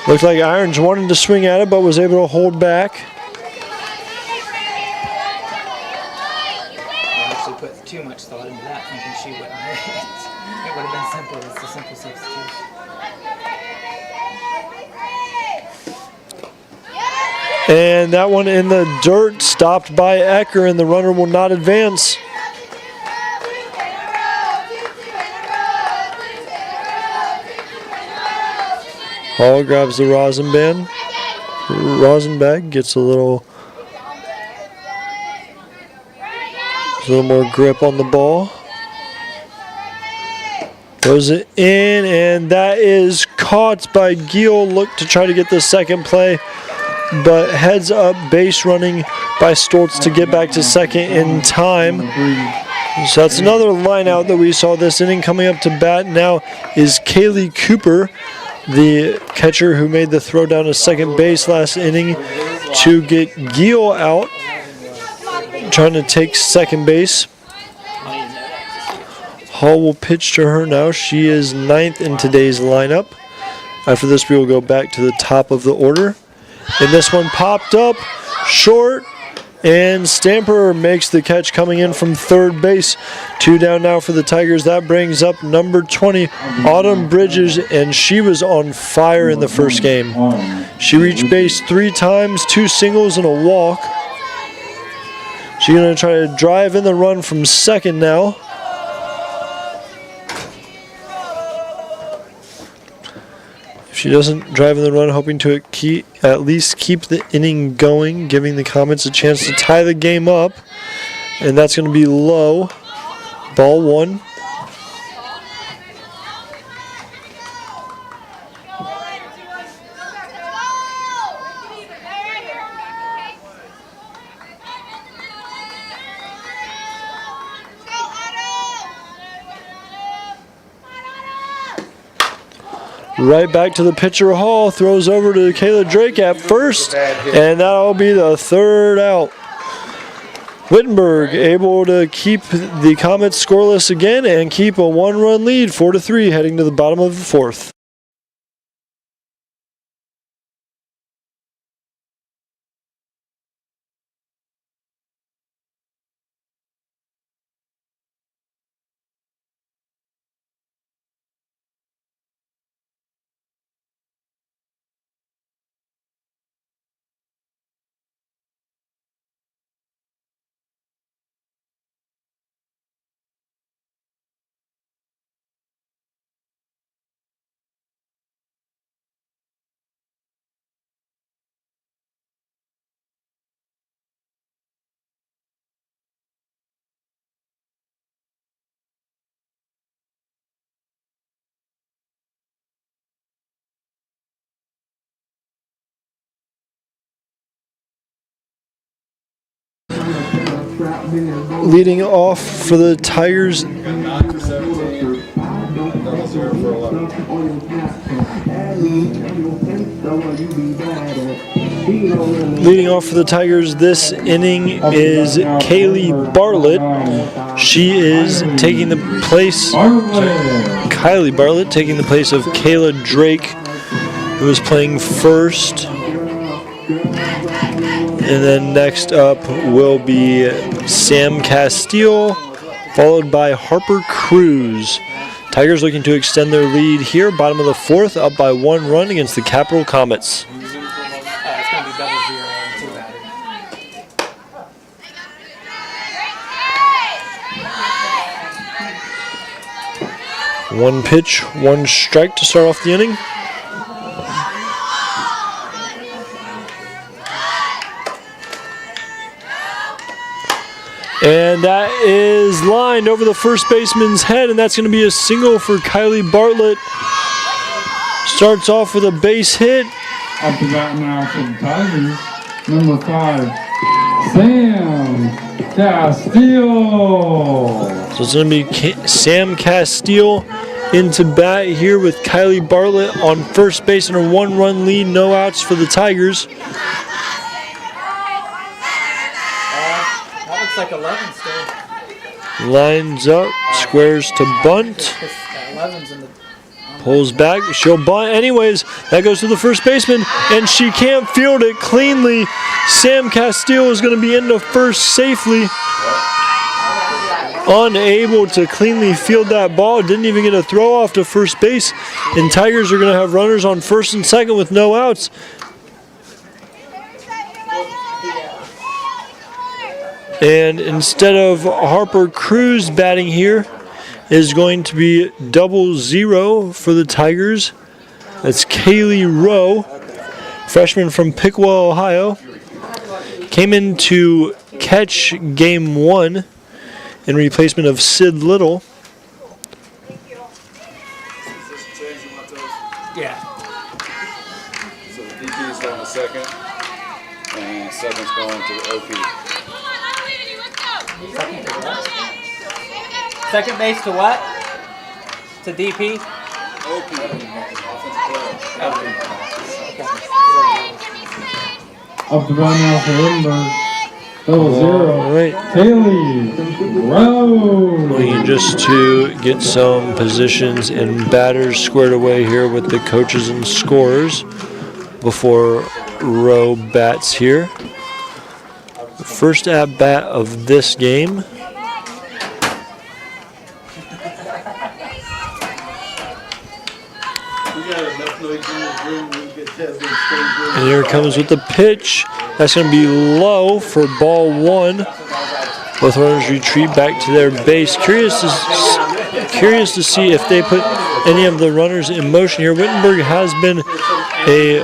Looked like Irons wanted to swing at it but was able to hold back. I actually put too much thought into that, thinking she wouldn't hit it. It would have been simple. It's a simple substitution. And that one in the dirt, stopped by Ecker, and the runner will not advance. Hall grabs the rosin bag, gets a little more grip on the ball. Throws it in, and that is caught by Giel. Look to try to get the second play, but heads up base running by Stoltz to get back to second in time. So that's another line out that we saw this inning. Coming up to bat now is Kaylee Cooper, the catcher who made the throw down to second base last inning to get Giel out, trying to take second base. Hall will pitch to her now. She is 9th in today's lineup. After this, we will go back to the top of the order. And this one popped up short, and Stamper makes the catch coming in from third base. 2 down now for the Tigers. That brings up number 20, Autumn Bridges, and she was on fire in the first game. She reached base 3 times, 2 singles and a walk. She's going to try to drive in the run from second now. If she doesn't drive in the run, hoping to at least keep the inning going, giving the Comets a chance to tie the game up. And that's going to be low. Ball 1. Right back to the pitcher, Hall. Throws over to Kayla Drake at first, and that'll be the 3rd out. Wittenberg able to keep the Comets scoreless again and keep a 1-run lead, 4-3, heading to the bottom of the 4th. Leading off for the Tigers, 9 for 17. Double 0 for 11. Leading off for the Tigers this inning is Kaylee Bartlett. She is taking the place, Kylie Bartlett taking the place of Kayla Drake, who is playing first. And then next up will be Sam Castile, followed by Harper Cruz. Tigers looking to extend their lead here, bottom of the fourth, up by 1 run against the Capital Comets. It's going to be double 0 and 2 batters. 1 pitch, 1 strike to start off the inning. And that is lined over the first baseman's head, and that's going to be a single for Kylie Bartlett. Starts off with a base hit. Up to bat now for the Tigers, number 5, Sam Castile. So it's going to be Sam Castile into bat here with Kylie Bartlett on first base and a 1-run lead, no outs for the Tigers. That looks like 11 still. Lines up, squares to bunt. 11's in the. Pulls back, she'll bunt anyways. That goes to the first baseman, and she can't field it cleanly. Sam Castile is going to be into first safely. Unable to cleanly field that ball. Didn't even get a throw off to first base. And Tigers are going to have runners on first and second with no outs. And instead of Harper Cruz batting here, is going to be double 0 for the Tigers. That's Kaylee Rowe, freshman from Piqua, Ohio. Came in to catch game 1 in replacement of Sid Little. Yeah. So the DP is going to second, and second's going to OP. Second base to what? To DP? OP. Up to bat now for Wittenberg, double 0, All right. Kaylee Rowe. Looking just to get some positions and batters squared away here with the coaches and scorers before Rowe bats here. First at bat of this game. And here it comes with the pitch. That's going to be low for ball 1. Both runners retreat back to their base. Curious to see if they put any of the runners in motion here. Wittenberg has been a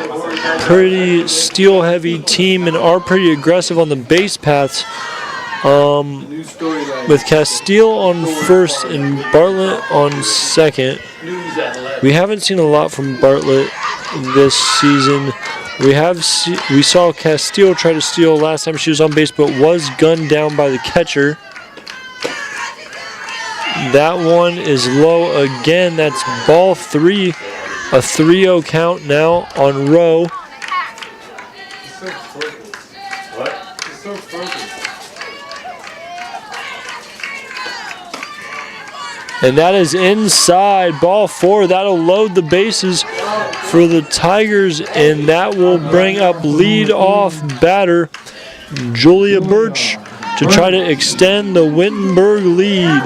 pretty steel-heavy team and are pretty aggressive on the base paths. With Castile on first and Bartlett on second. We haven't seen a lot from Bartlett this season. We saw Castile try to steal last time she was on base, but was gunned down by the catcher. That one is low again. That's ball 3. A 3-0 count now on Rowe. And that is inside, ball 4. That'll load the bases for the Tigers, and that will bring up lead-off batter Julia Birch to try to extend the Wittenberg lead.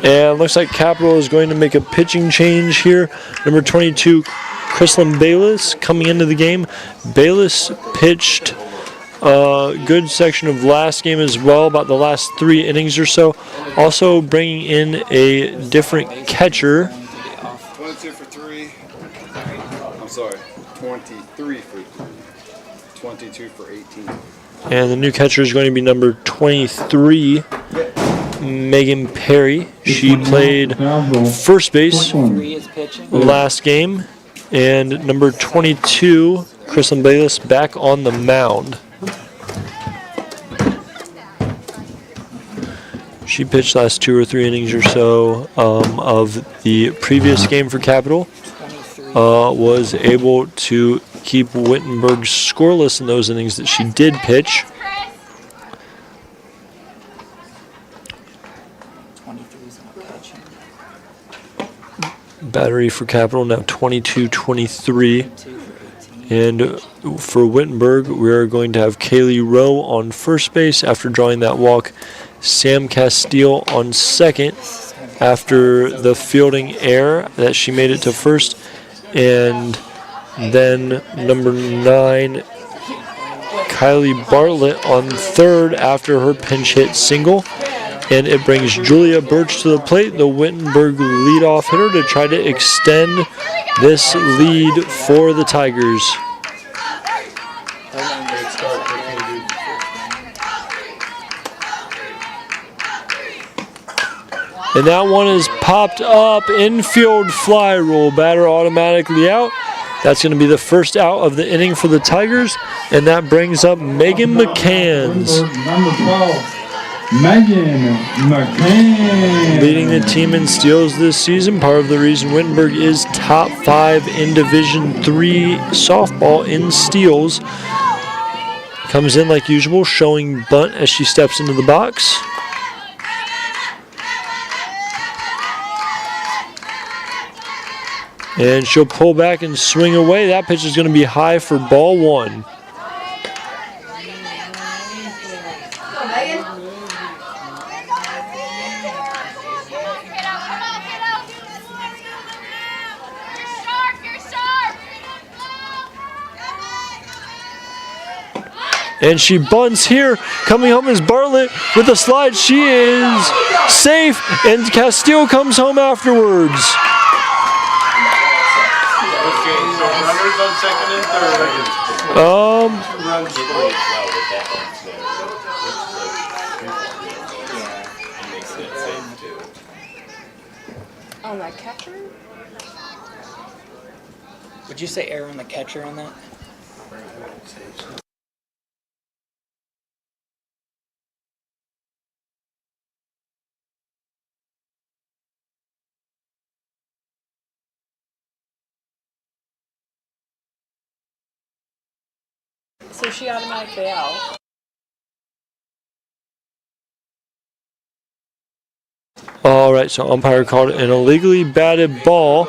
And looks like Capital is going to make a pitching change here. Number 22, Chrislyn Bayless coming into the game. Bayless pitched a good section of last game as well, about the last 3 innings or so. Also bringing in a different catcher. 22 for 3. I'm sorry, 23 for 3. 22 for 18. And the new catcher is going to be number 23, Megan Perry. She played first base last game. And number 22, Chrislyn Bayless, back on the mound. She pitched last 2 or 3 innings or so of the previous game for Capital. 23. Was able to keep Wittenberg scoreless in those innings that she did pitch. 23's not catching. Battery for Capital now 22-23. 2 for 18. And for Wittenberg, we are going to have Kaylee Rowe on first base after drawing that walk. Sam Castile on second after the fielding error that she made it to first. And then number 9, Kylie Bartlett on third after her pinch hit single. And it brings Julia Birch to the plate, the Wittenberg leadoff hitter, to try to extend this lead for the Tigers. And that one is popped up. Infield fly rule. Batter automatically out. That's going to be the first out of the inning for the Tigers. And that brings up Megan McCanns. Number 12, Megan McCann. Leading the team in steals this season. Part of the reason Wittenberg is top 5 in Division III softball in steals. Comes in like usual, showing bunt as she steps into the box. And she'll pull back and swing away. That pitch is going to be high for ball 1. And she bunts here. Coming home is Bartlett with a slide. She is safe, and Castile comes home afterwards. Okay, so runners on second and third. 2 runs scored. On that catcher? Would you say error on the catcher on that? So she automatically out. All right, so umpire called an illegally batted ball.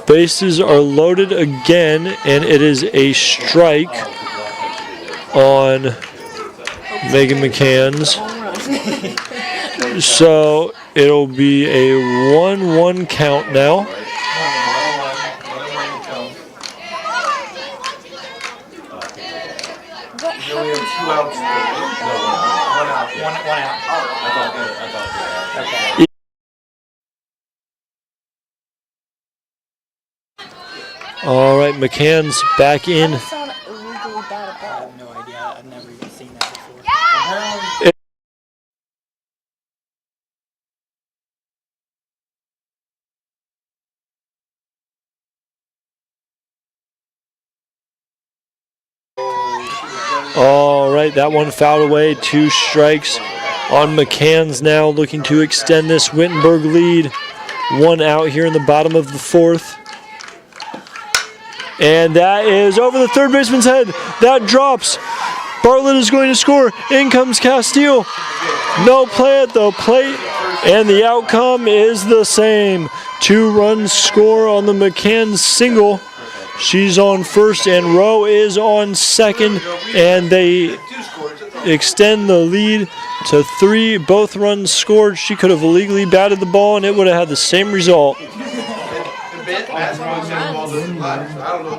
Bases are loaded again, and it is a strike on Megan McCann's. So it'll be a 1-1 count now. One out. All right, McCann's back in. It's not illegally bad I at all. have no idea. I've never even seen that before. All right, that one fouled away. 2 strikes on McCann's now, looking to extend this Wittenberg lead. 1 out here in the bottom of the 4th. And that is over the third baseman's head. That drops. Bartlett is going to score. In comes Castile. No play at the plate. And the outcome is the same. 2 runs score on the McCann single. She's on first and Rowe is on second. And they extend the lead to 3. Both runs scored. She could have illegally batted the ball and it would have had the same result. Or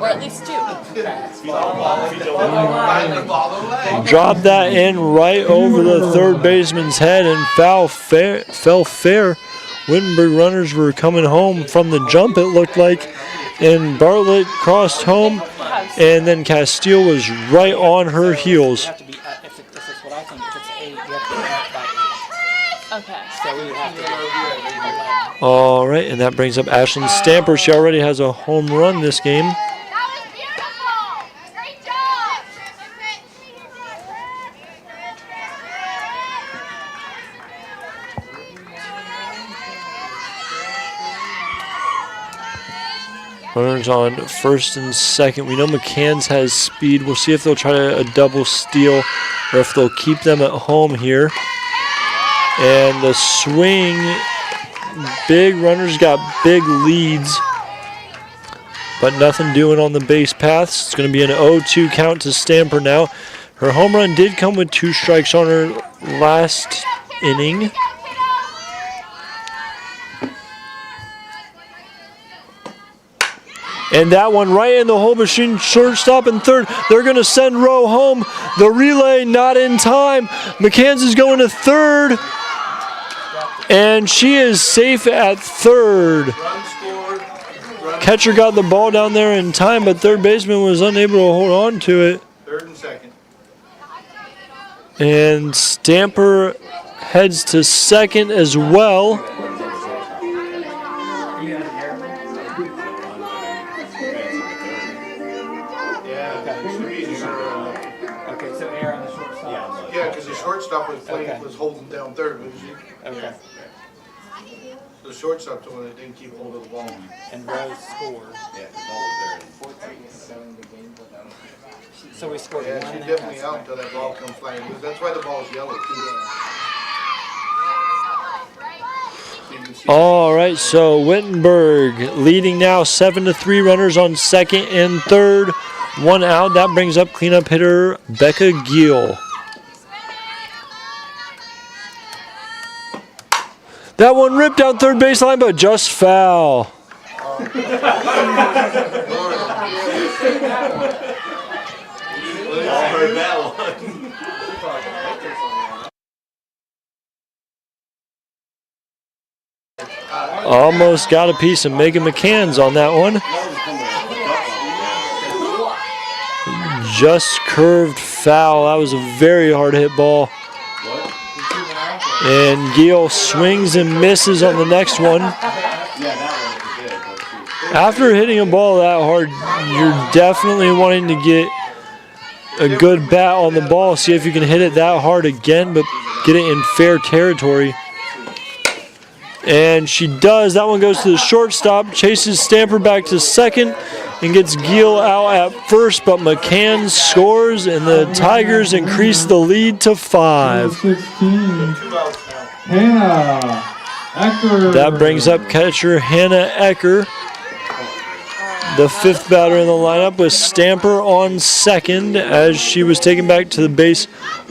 at least 2. Drop that in right over the third baseman's head and fell fair. Wittenberg runners were coming home from the jump, it looked like, and Bartlett crossed home, and then Castile was right on her heels. You have to be if it's what I think, if it's 8, you have to be up by 8. Okay. So we would have to be 11. All right, and that brings up Ashlyn Stamper. She already has a home run this game. That was beautiful. Great job. Runners on first and second. We know McCann's has speed. We'll see if they'll try a double steal or if they'll keep them at home here. And the swing, big runners got big leads, but nothing doing on the base paths. It's going to be an 0-2 count to Stamper now. Her home run did come with 2 strikes on her last inning. And that one right in the hole machine, shortstop and third. They're going to send Rowe home. The relay not in time. McCann's is going to third. And she is safe at third. Catcher got the ball down there in time, but third baseman was unable to hold on to it. Third and second. And Stamper heads to second as well. Okay, so air on the shortstop. Yeah, because the shortstop was playing, Okay. was holding down third, wasn't she? Okay. The shortstop's the one that didn't keep hold of the ball. And Rose scores. Yeah, the ball was So we scored Yeah, one. she definitely out until that ball comes flying loose. That's why the ball's yellow too. All right, so Wittenberg leading now 7-3, runners on second and third. 1 out. That brings up cleanup hitter Becca Giel. That one ripped down third baseline, but just foul. Almost got a piece of Megan McCann's on that one. Just curved foul. That was a very hard hit ball. And Giel swings and misses on the next one. After hitting a ball that hard, you're definitely wanting to get a good bat on the ball. See if you can hit it that hard again, but get it in fair territory. And she does. That one goes to the shortstop, chases Stamper back to second, and gets Giel out at first, but McCann scores, and the Tigers increase the lead to 5. 16. Hannah Ecker. That brings up catcher Hannah Ecker, the 5th batter in the lineup, with Stamper on second as she was taken back to the base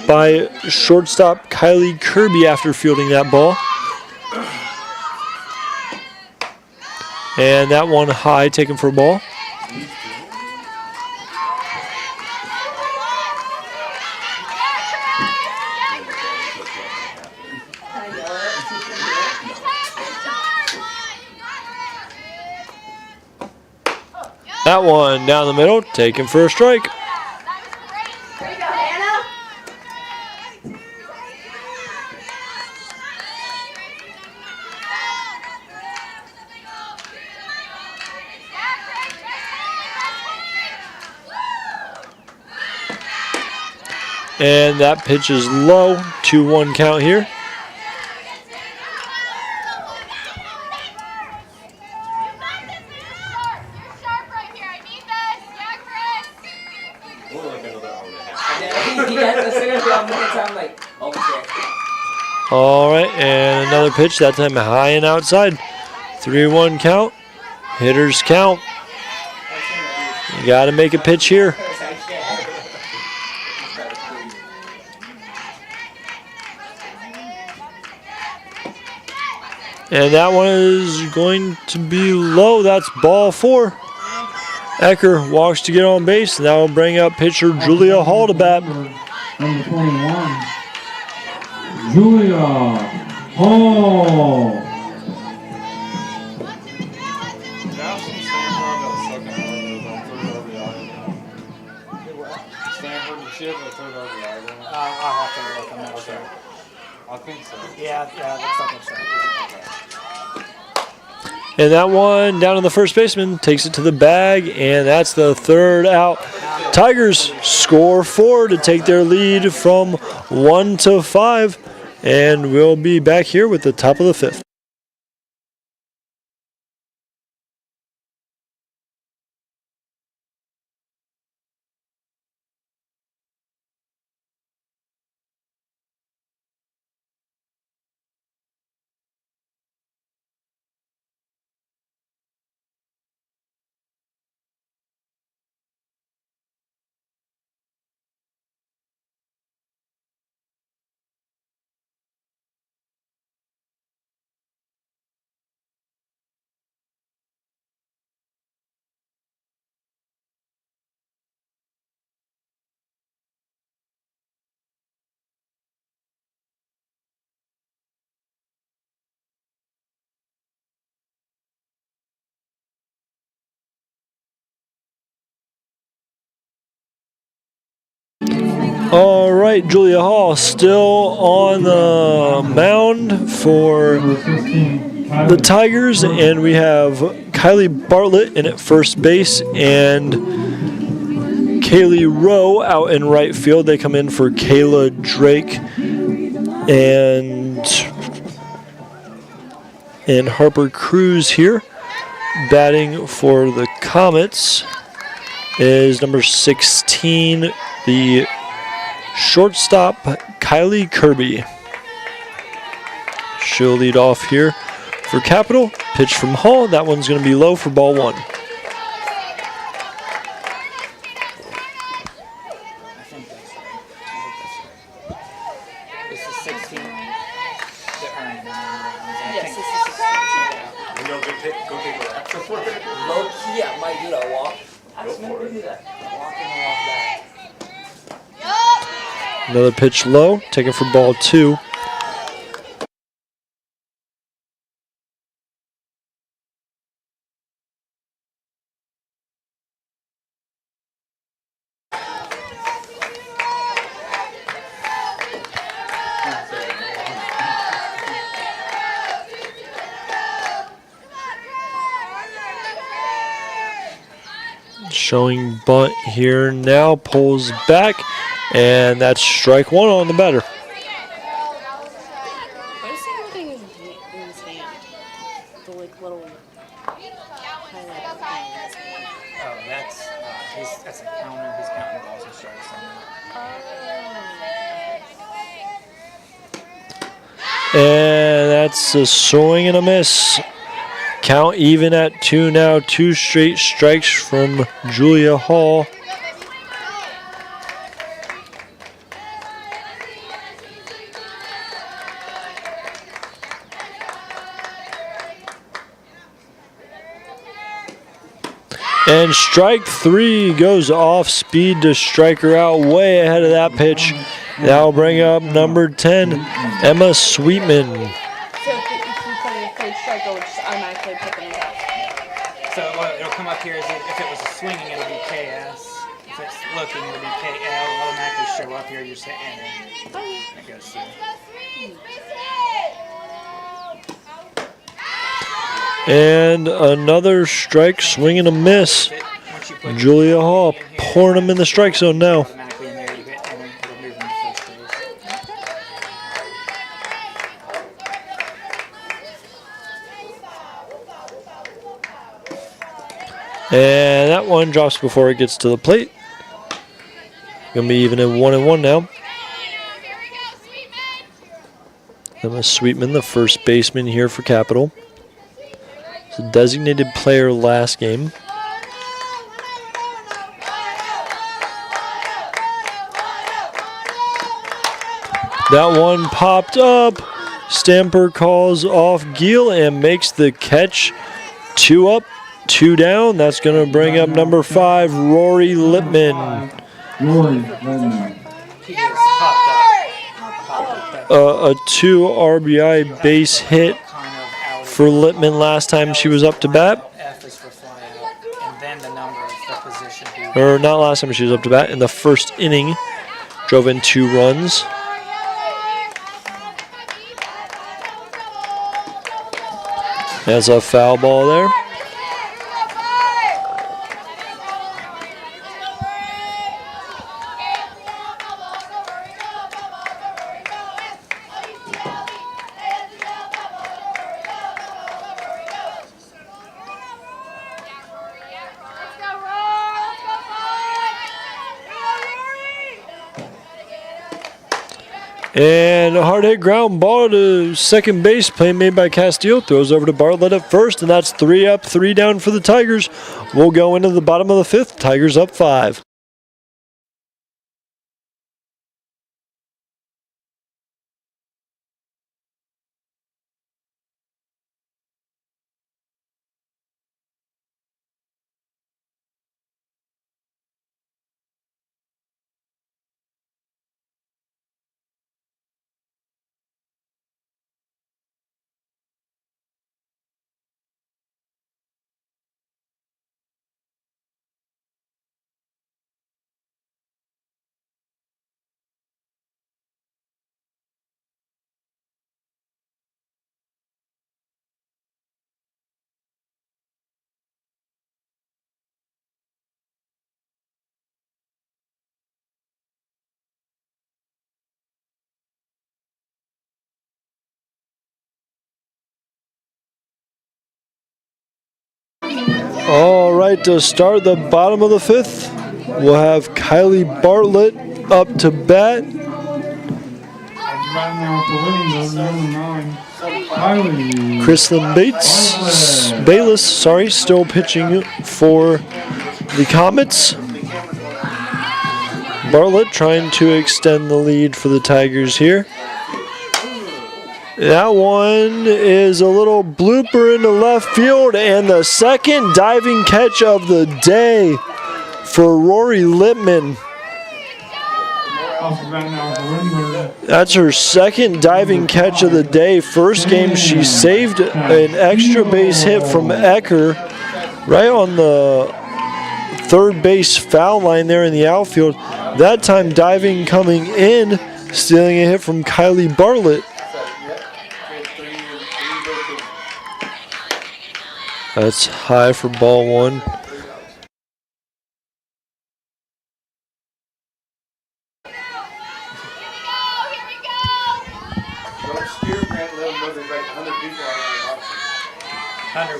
by shortstop Kylie Kirby after fielding that ball. And that one high, taken for a ball. That one down the middle, taken for a strike. There you go, Hannah. And that pitch is low, 2-1 count here. All right, and another pitch, that time high and outside. 3-1 count. Hitters count. You got to make a pitch here. And that one is going to be low. That's ball 4. Ecker walks to get on base, and that will bring up pitcher Julia Hall to bat. Number 21. Julia Hall. I'll have to look. I'm not sure. I think so. Yeah, looks like it's right. And that one down to the first baseman, takes it to the bag, and that's the 3rd out. Tigers score 4 to take their lead from 1 to 5, and we'll be back here with the top of the 5th. All right, Julia Hall still on the mound for Number 16, the Tigers, and we have Kylie Bartlett in at first base and Kaylee Rowe out in right field. They come in for Kayla Drake and Harper Cruz here. Batting for the Comets is number 16, the shortstop Kylie Kirby. She'll lead off here for Capital. Pitch from Hall. That one's going to be low for ball one. I think that's right. This is 16. The earned. Yes, this is 16. You know, go take a lap before it. Low key, I might do that walk. I just for meant to it. do that. Walk in and walk back. Another pitch low, taken for ball two. Showing bunt here now, pulls back, and that's strike one on the batter. What is he holding in his hand? The like little highlight thing in his hand. Oh, that's a counter. He's counting balls and strikes on that. And that's a swing and a miss. Count even at two now. Two straight strikes from Julia Hall. And strike three goes off speed to strike her out way ahead of that pitch. That'll bring up number 10, Emma Sweetman. So if you put in a code strike, it'll just automatically pick them up. So it'll come up here as if it was a swinging, it'll be KS. If it's looking, it'll be KL. It'll automatically show up here. You just hit enter. That goes through. And another strike, swing and a miss. Once you put Julia Hall pouring them in the strike zone now. automatically in there, you hit enter. It'll move them to first base. And that one drops before it gets to the plate. Gonna be even at 1-1 now. Emma Sweetman, the first baseman here for Capital. It's a designated player last game. That one popped up. Stamper calls off Giel and makes the catch. 2 up, 2 down. That's going to bring up number 5, Rory Lippman. Rory Lippman. He just popped up. A 2 RBI base hit Kind of out. for Lippman last time she was up to bat. F is for fly out. And then the number is the position. Or not last time she was up to bat. In the first inning, drove in 2 runs. That's a foul ball there. And a hard hit ground ball to second base. Play made by Castillo. Throws over to Bartlett at first, and that's 3 up, 3 down for the Tigers. We'll go into the bottom of the 5th. Tigers up 5. All right, to start the bottom of the 5th, we'll have Kylie Bartlett up to bat. Right now for Williamsburg, number 9, Kylie. Kristen Bayless, still pitching for the Comets. Bartlett trying to extend the lead for the Tigers here. That one is a little blooper into left field, and the second diving catch of the day for Rory Lippman. That's her second diving catch of the day. First game, she saved an extra base hit from Ecker right on the third base foul line there in the outfield. That time diving coming in, stealing a hit from Kylie Bartlett. That's high for ball 1.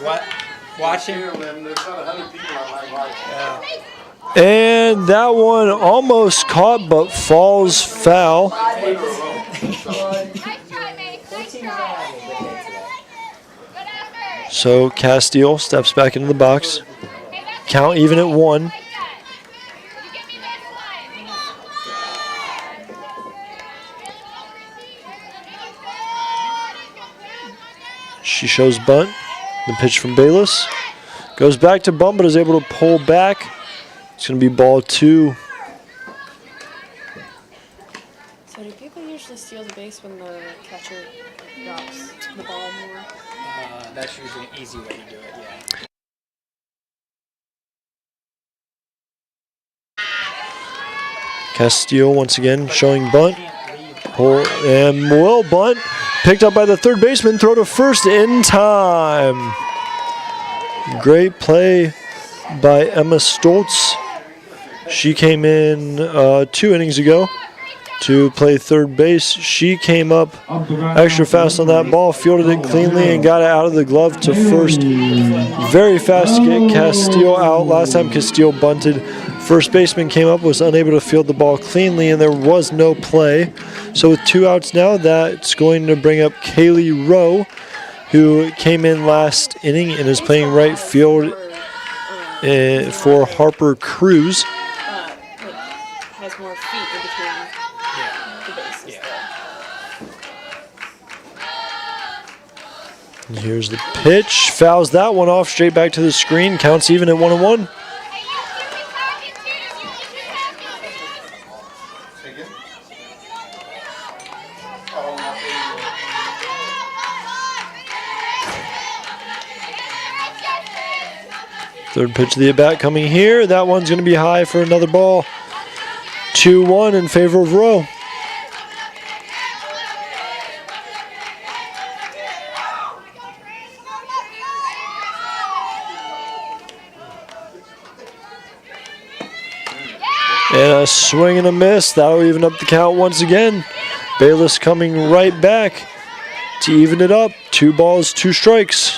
What? Watching? And that one almost caught but falls foul. So Castile steps back into the box. Count even at 1. She shows bunt. The pitch from Bayless. Goes back to bunt, but is able to pull back. It's going to be ball 2. So do people usually steal the base when the catcher drops the ball more? That's usually an easy way to do it, yeah. Castillo once again showing bunt. Pull and will bunt. Picked up by the third baseman. Throw to first in time. Great play by Emma Stoltz. She came in 2 innings ago to play third base. She came up extra fast on that ball, fielded it cleanly, and got it out of the glove to first. Very fast to get Castillo out. Last time Castillo bunted, first baseman came up, was unable to field the ball cleanly, and there was no play. So with 2 outs now, that's going to bring up Kaylee Rowe, who came in last inning and is playing right field for Harper Cruz. Has more feet in between the bases. And here's the pitch. Fouls that one off straight back to the screen. Counts even at 1-1. Third pitch of the at-bat coming here. That one's going to be high for another ball. 2-1 in favor of Rowe. And a swing and a miss. That'll even up the count once again. Bayless coming right back to even it up. 2 balls, 2 strikes.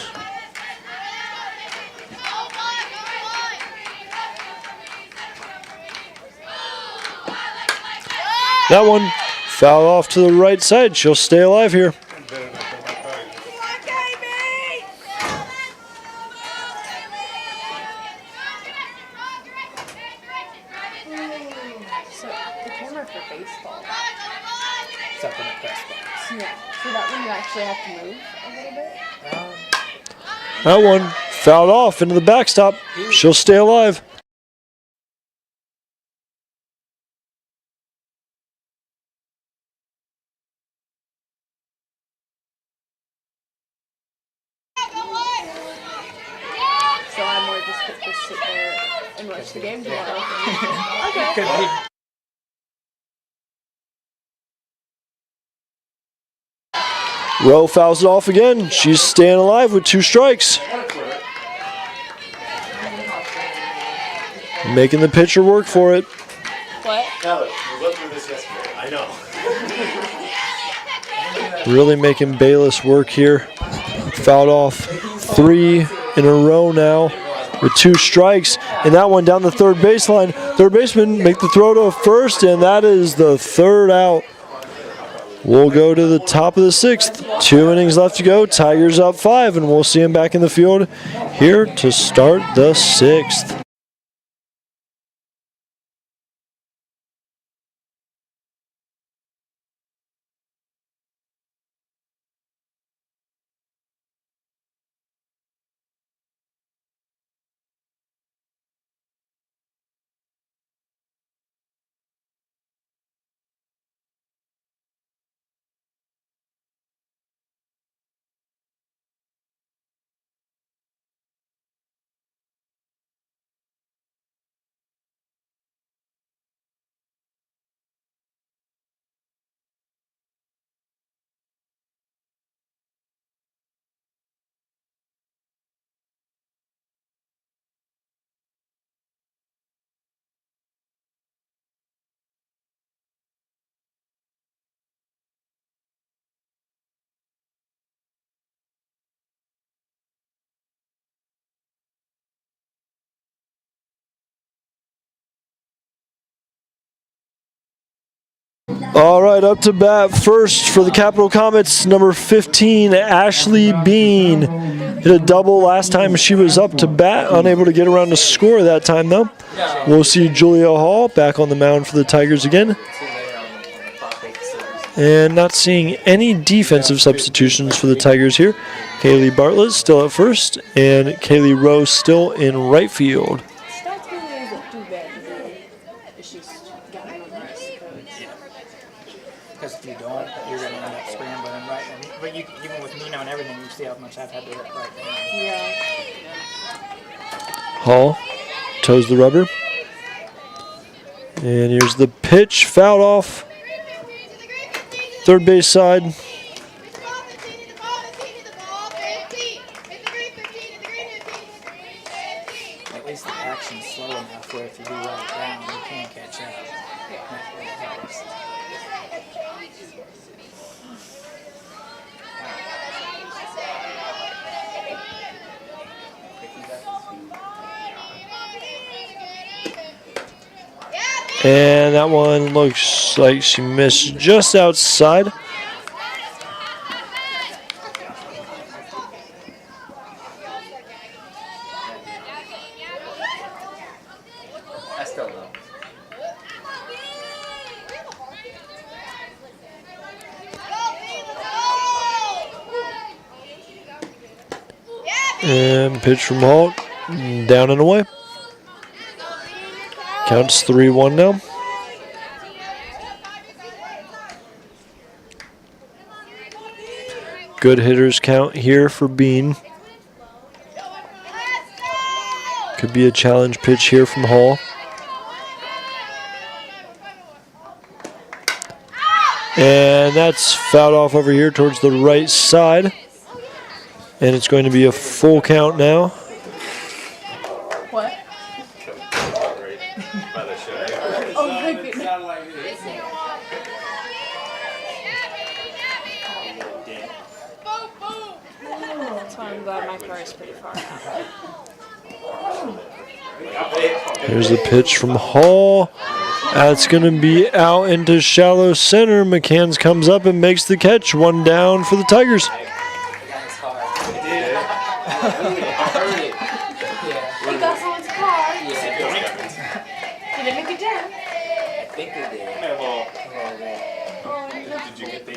That one foul off to the right side. She'll stay alive here. So the camera for baseball. It's up in the press box. Yeah. So that one you actually have to move a little bit. That one fouled off into the backstop. She'll stay alive. So I'm more just to sit there and watch the game tomorrow. Okay. Could be. Rowe fouls it off again. She's staying alive with 2 strikes. Making the pitcher work for it. What? Tyler, we went through this yesterday. I know. Really making Bayless work here. Fouled off 3 in a row now. with 2 strikes. And that one down the third baseline. Third baseman make the throw to first, and that is the 3rd out. We'll go to the top of the 6th. 2 innings left to go. Tigers up 5, and we'll see him back in the field here to start the 6th. All right, up to bat first for the Capital Comets, number 15, Ashley Bean. Hit a double last time she was up to bat, unable to get around to score that time though. We'll see Julia Hall back on the mound for the Tigers again. And not seeing any defensive substitutions for the Tigers here. Kaylee Bartlett still at first, and Kaylee Rose still in right field. Stats really isn't too bad today. It's just got a little nice. Because if you don't, you're going to end up scrambling right. But you, even with Nino and everything, you see how much I've had to hit right there. Yeah. Hall toes the rubber. And here's the pitch, fouled off. Third base side. At least the action's slow enough where if you do run it down, you can catch up. That really helps. And that one looks like she missed just outside. I still know. And pitch from Hall, down and away. Counts 3-1 now. Good hitters count here for Bean. Could be a challenge pitch here from Hall. And that's fouled off over here towards the right side. And it's going to be a full count now. What? Oh my goodness. That's why I'm glad my car is pretty far out. There's the pitch from Hall. That's going to be out into shallow center. McCanns comes up and makes the catch. 1 down for the Tigers. He got someone's car. Did they make a jam? I think they did. Did you get the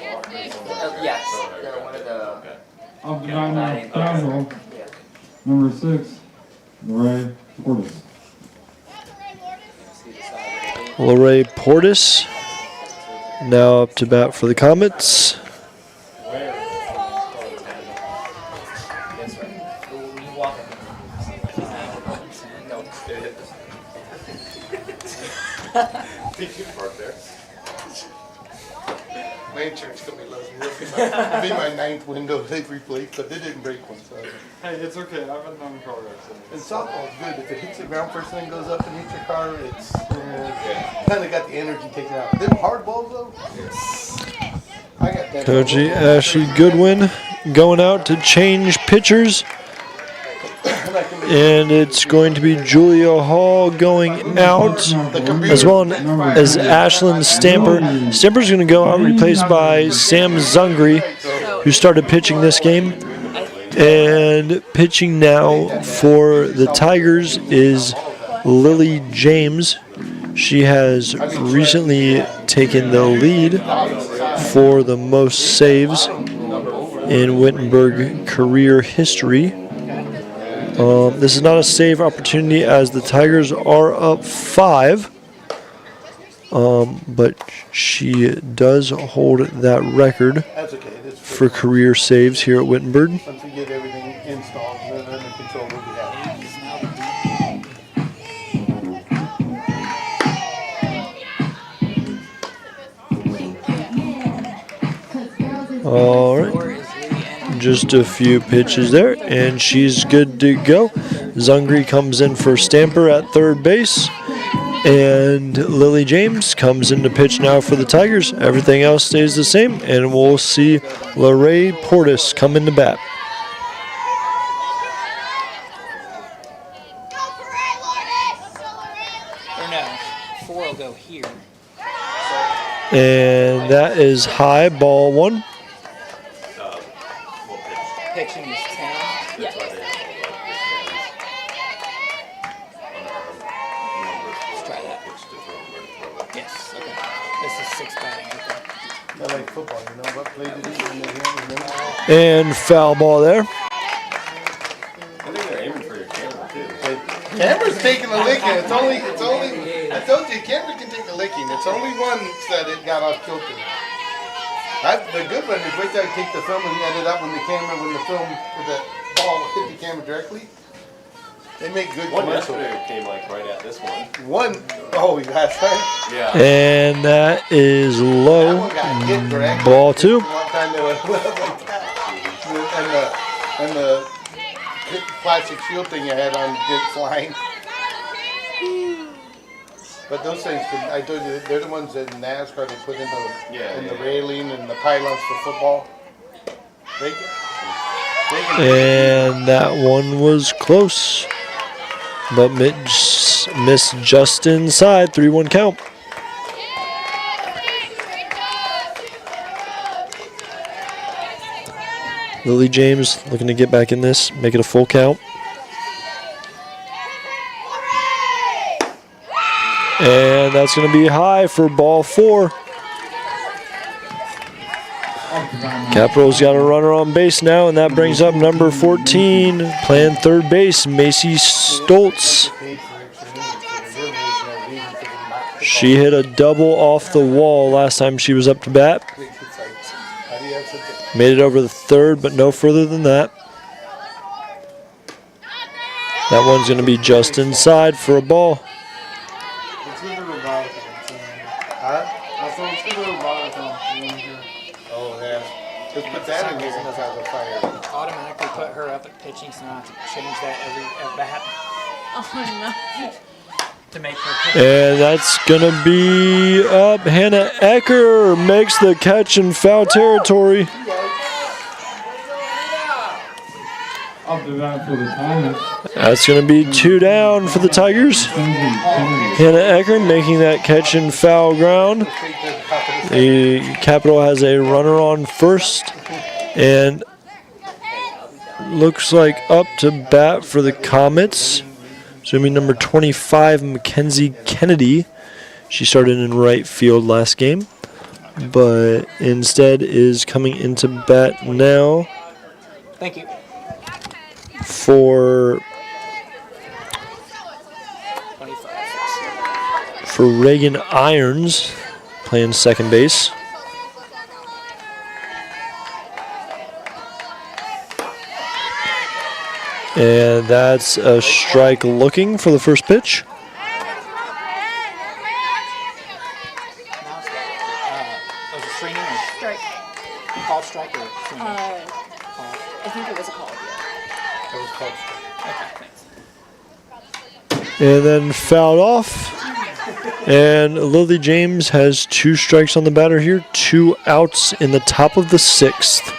Yes, they're one of the. Up to bat now, Casual, number 6, Ray Portis. Lorraine Portis now up to bat for the Comets. Did you park there? My insurance company loves me. It'll be my 9th window they've replaced, but they didn't break one. So. Hey, it's okay. I've been known car accidents. And softball's good. If it hits the ground first thing goes up and hits your car, it's kind of got the energy taken out. Them hard balls though. I got that. Coach Ashley Goodwin going out to change pitchers. Like and it's going to be Julia Hall going out, as well as Ashlyn Stamper. Stamper's going to go out, replaced by Sam Zungri, who started pitching this game. And pitching now for the Tigers is Lily James. She has recently taken the lead for the most saves in Wittenberg career history. This is not a save opportunity as the Tigers are up 5. But she does hold that record That's okay. That's for career saves here at Wittenberg. once we get everything installed and under control, we'll be happy. All right. Just a few pitches there, and she's good to go. Zungri comes in for Stamper at third base, and Lily James comes in to pitch now for the Tigers. Everything else stays the same, and we'll see LaRae Portis come in to bat. Or no, 4 will go here. And that is high, ball 1. Pitching is 10. Yeah. Let's try that. Yes, okay. This is 6 batting, okay. I like football, you know. What play did he when they hit? And foul ball there. I think they're aiming for your camera too. Camera's taking a licking. It's only, I told you, camera can take a licking. It's only one that it got off kilter. The good one is wait till I take the film and edit up when the film, with the ball hit the camera directly. They make good One commercials. yesterday came like right at this one. Last time. Yeah. And that is That low, one got hit directly. ball 2. One time they went like that. And the plastic shield thing you had on did flying. But those things, I told you, they're the ones that in NASCAR they put in the railing and the pylons for football. They can And that one was close, but missed just inside. 3-1 count. Lily James looking to get back in this, make it a full count. And that's going to be high for ball 4. Capitals got a runner on base now, and that brings up number 14, playing third base, Macy Stoltz. She hit a double off the wall last time she was up to bat. Made it over the third, but no further than that. That one's going to be just inside for a ball. Oh, yeah. Just put that in here and have a fire. Automatically put her up at pitching, so now I have to change that every at bat Oh no. to make her pitch. And that's going to be up. Hannah Ecker makes the catch in foul territory. Up to that for the Tigers. That's going to be 2 down for the Tigers. Hannah Ecker making that catch in foul ground. The Capital has a runner on first, and looks like up to bat for the Comets. It's going to be number 25, Mackenzie Kennedy. She started in right field last game, but instead is coming into bat now Thank you. for 25. Reagan Irons, playing second base. And that's a strike looking for the first pitch. Now it's was it Shreening or Strike. called strike or Shreening? I think it was a call. That was close. Okay, thanks. And then fouled off. And Lily James has 2 strikes on the batter here, 2 outs in the top of the 6th.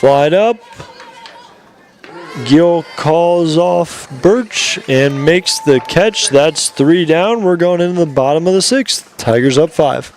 Flied up. Gill calls off Birch and makes the catch. That's 3 down. We're going into the bottom of the 6th. Tigers up 5.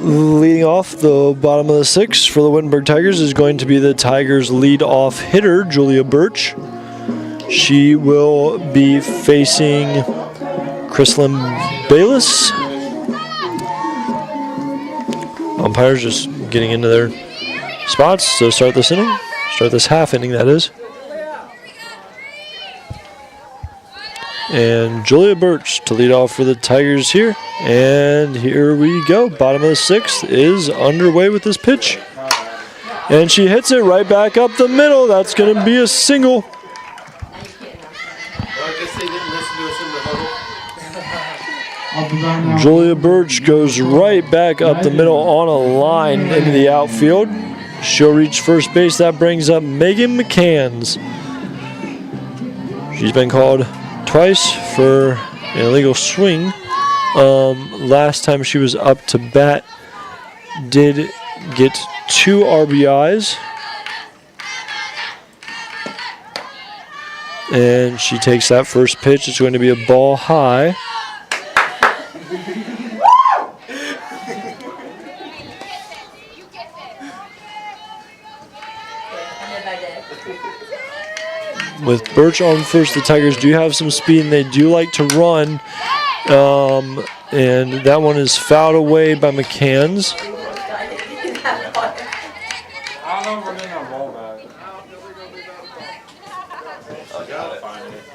Leading off the bottom of the 6th for the Wittenberg Tigers is going to be the Tigers' lead-off hitter, Julia Birch. She will be facing Chrislyn Bayless. Umpires just getting into their spots to start this inning. Start this half inning, that is. And Julia Birch to lead off for the Tigers here. And here we go. Bottom of the 6th is underway with this pitch. And she hits it right back up the middle. That's going to be a single. Julia Birch goes right back up the middle on a line into the outfield. She'll reach first base. That brings up Megan McCanns. She's been called twice for an illegal swing. Last time she was up to bat, did get 2 RBIs. And she takes that first pitch. It's going to be a ball high. With Birch on first, the Tigers do have some speed and they do like to run. And that one is fouled away by McCanns. I don't know if we're getting our ball back.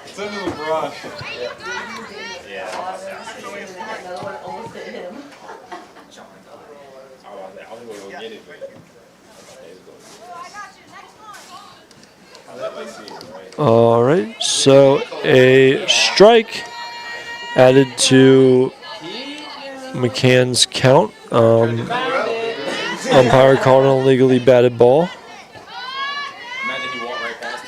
It's into the brush. All right, so a strike added to McCann's count. Umpire called an illegally batted ball. Imagine he walked right past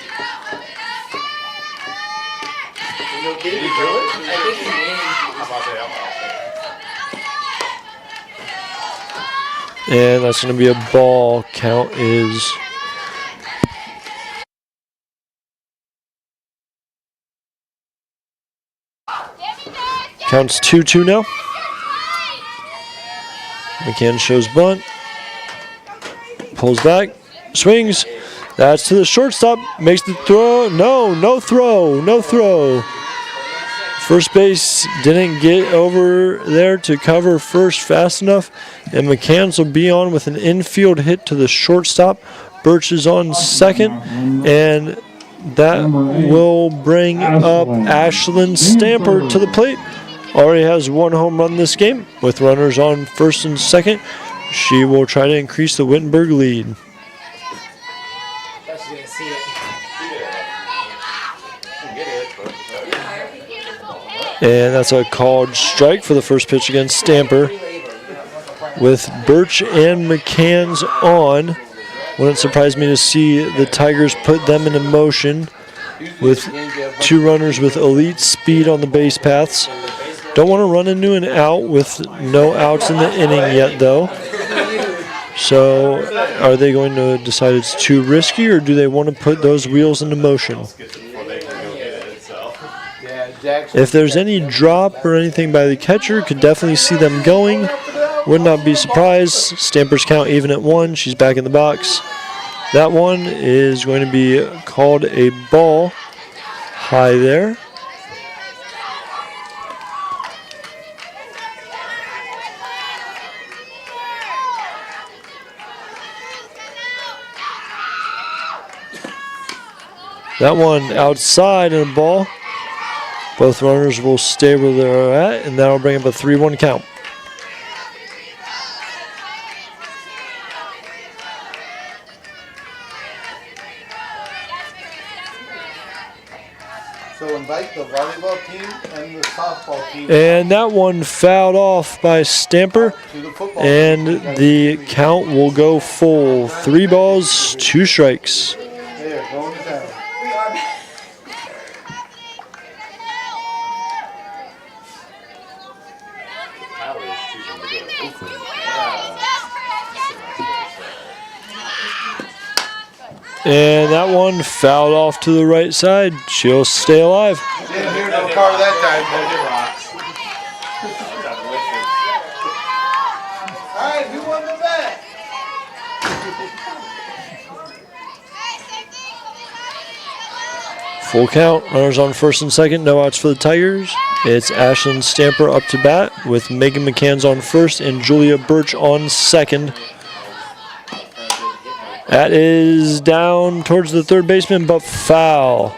you. And that's going to be a ball. Count is counts 2-2 now. McCann shows bunt. Pulls back. Swings. That's to the shortstop. Makes the throw. No throw. First base didn't get over there to cover first fast enough. And McCanns will be on with an infield hit to the shortstop. Birch is on second. And that will bring up Ashlyn Stamper to the plate. Already has 1 home run this game. With runners on first and second, she will try to increase the Wittenberg lead. And that's a called strike for the first pitch against Stamper. With Birch and McCanns on, wouldn't surprise me to see the Tigers put them into motion with 2 runners with elite speed on the base paths. Don't want to run into an out with no outs in the inning yet, though. So are they going to decide it's too risky, or do they want to put those wheels into motion? If there's any drop or anything by the catcher, could definitely see them going. Would not be surprised. Stamper's count even at 1. She's back in the box. That one is going to be called a ball high there. That one outside and a ball. Both runners will stay where they're at, and that'll bring up a 3-1 count. So invite the volleyball team and the softball team And that one fouled off by Stamper, to the football and team. the count will go full. 3 balls, 2 strikes. There, going to town. Tyler's choosing to go to Oakland. And that one fouled off to the right side. She'll stay alive. Didn't hear no car that time. All right, who won the bet? Full count. Runners on first and second. No outs for the Tigers. It's Ashlyn Stamper up to bat with Megan McCanns on first and Julia Birch on second. That is down towards the third baseman, but foul.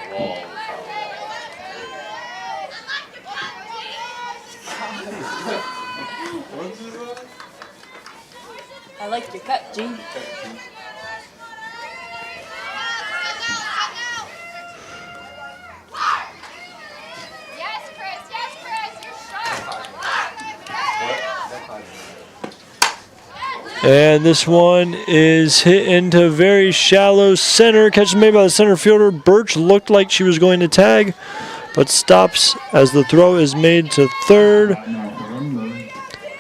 I like your cut, Gene. Yes, Chris, you're sharp. And this one is hit into very shallow center. Catch made by the center fielder. Birch looked like she was going to tag, but stops as the throw is made to third.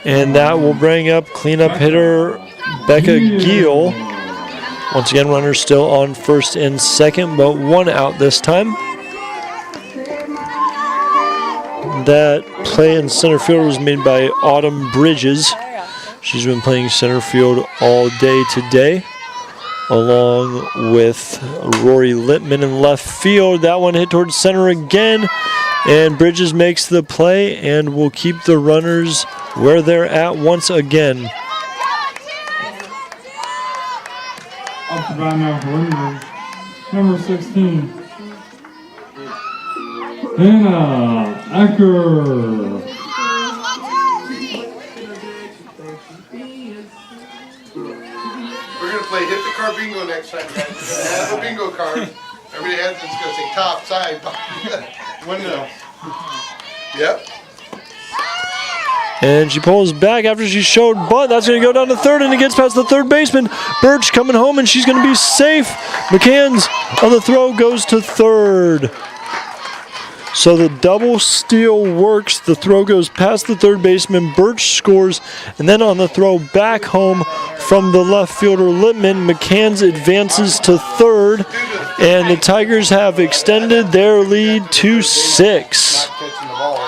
And that will bring up cleanup hitter Becca Giel. Once again, runners still on first and second, but 1 out this time. That play in center field was made by Autumn Bridges. She's been playing center field all day today, along with Rory Littman in left field. That one hit towards center again, and Bridges makes the play and will keep the runners where they're at once again. Up to bat now for Lindbergh. Number 16. Hannah Ecker. We're gonna play hit the car bingo next time, guys. We're gonna have a bingo card. Everybody has it's gonna say top, side, window. Yep. And she pulls back after she showed bunt. That's going to go down to third, and it gets past the third baseman. Birch coming home, and she's going to be safe. McCann's on the throw goes to third. So the double steal works. The throw goes past the third baseman. Birch scores, and then on the throw back home from the left fielder Littman, McCann's advances to third, and the Tigers have extended their lead to 6. Not catching the ball.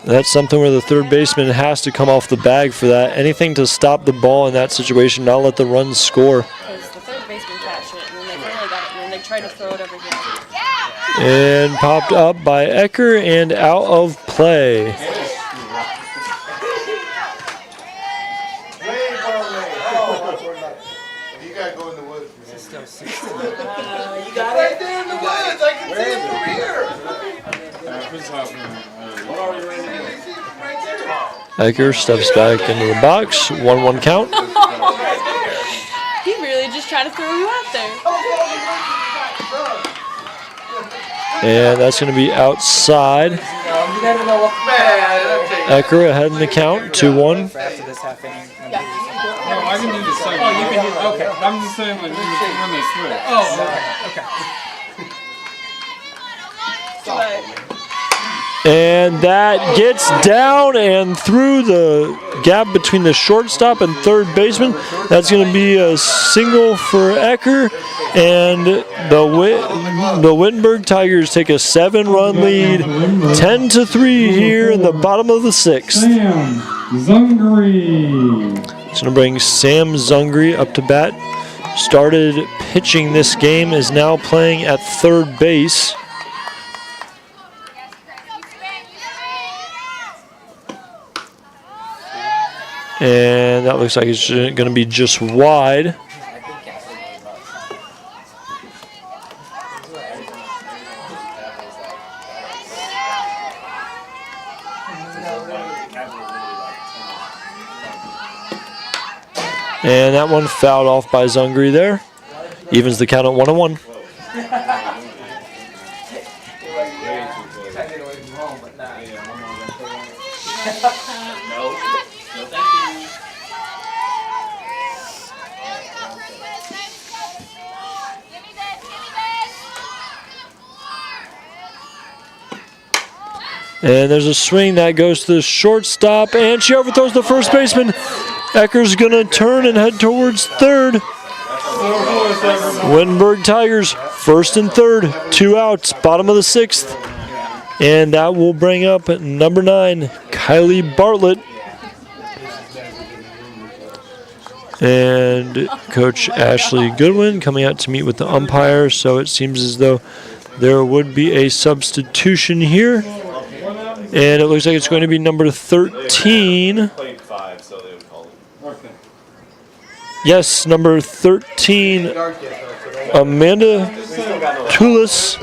That's something where the third baseman has to come off the bag for that. Anything to stop the ball in that situation, not let the runs score. Because the third baseman catched it, and then they finally got it, and then they tried to throw it over here. And popped up by Ecker and out of play. Way far away. Oh, you gotta go in the woods, man. Still 16. You got Right there in the woods. I can see it from here. What are you ready to do? Ecker steps back into the box. 1-1 count. He really just tried to throw you out there. And that's going to be outside. Man, I'm taking Ecker ahead in the count, 2-1. For after this half inning. No, I can do the second. Oh, you can do that. Okay. I'm just saying, like, when they switch. Oh, okay. And that gets down and through the gap between the shortstop and third baseman. That's going to be a single for Ecker. And the Wittenberg Tigers take a 7-run lead, 10-3 here in the bottom of the 6th. Sam Zungri. It's going to bring Sam Zungri up to bat. Started pitching this game, is now playing at third base. And that looks like it's going to be just wide. And that one fouled off by Zungri there. Evens the count at 1-1. And there's a swing that goes to the shortstop, and she overthrows the first baseman. Ecker's going to turn and head towards third. Wittenberg Tigers, first and third, 2 outs, bottom of the 6th. And that will bring up number 9, Kylie Bartlett. And Coach Ashley Goodwin coming out to meet with the umpire, so it seems as though there would be a substitution here. And it looks like it's going to be number 13. Yes, number 13, Amanda Tulis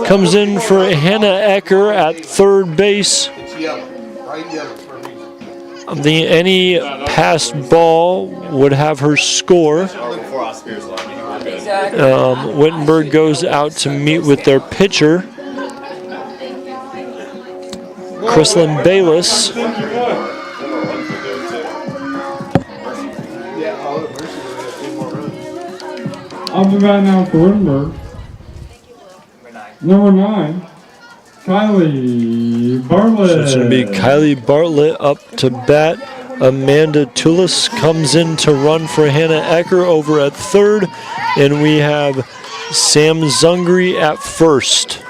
comes in for Hannah Ecker at third base. Any passed ball would have her score. Wittenberg goes out to meet with their pitcher, Chrislyn Bayless. Off the bat now for Wittenberg. Number 9, Kylie Bartlett. So it's going to be Kylie Bartlett up to bat. Amanda Tulis comes in to run for Hannah Ecker over at third. And we have Sam Zungri at first.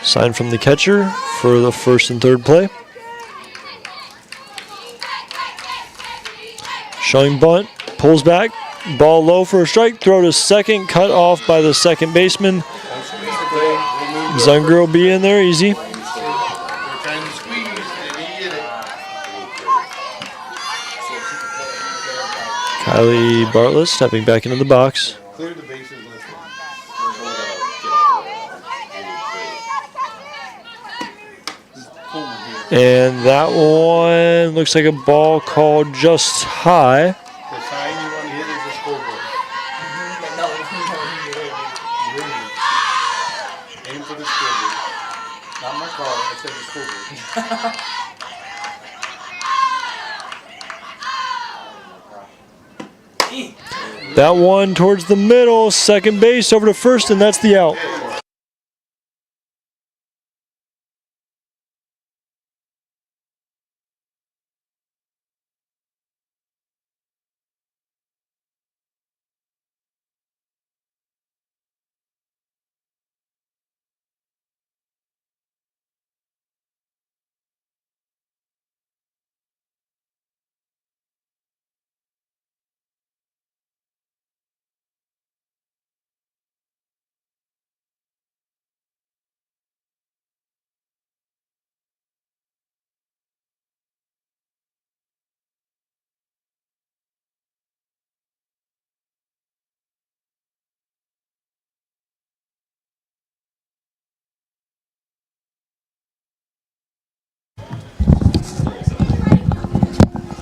Sign from the catcher for the first and third play. Showing bunt, pulls back. Ball low for a strike, throw to second, cut off by the second baseman. Zungri will be in there, easy. Kylie Bartlett stepping back into the box. And that one looks like a ball called just high. That one towards the middle, second base over to first, and that's the out.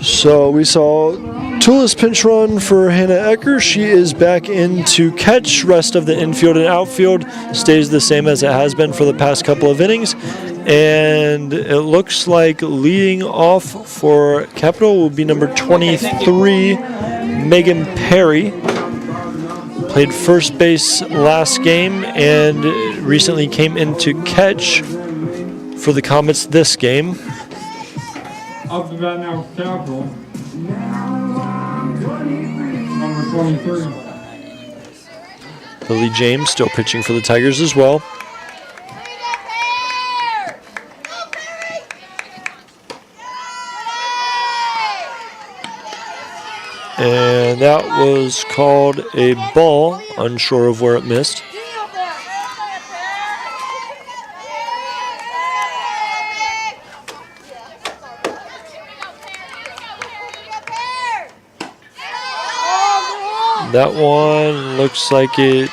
So we saw Tulis pinch run for Hannah Ecker. She is back in to catch. Rest of the infield and outfield stays the same as it has been for the past couple of innings. And it looks like leading off for Capital will be number 23, Megan Perry. Played first base last game and recently came in to catch for the Comets this game. Up the bat now for Capital. Number 23. Lily James still pitching for the Tigers as well. And that was called a ball, unsure of where it missed. That one looks like it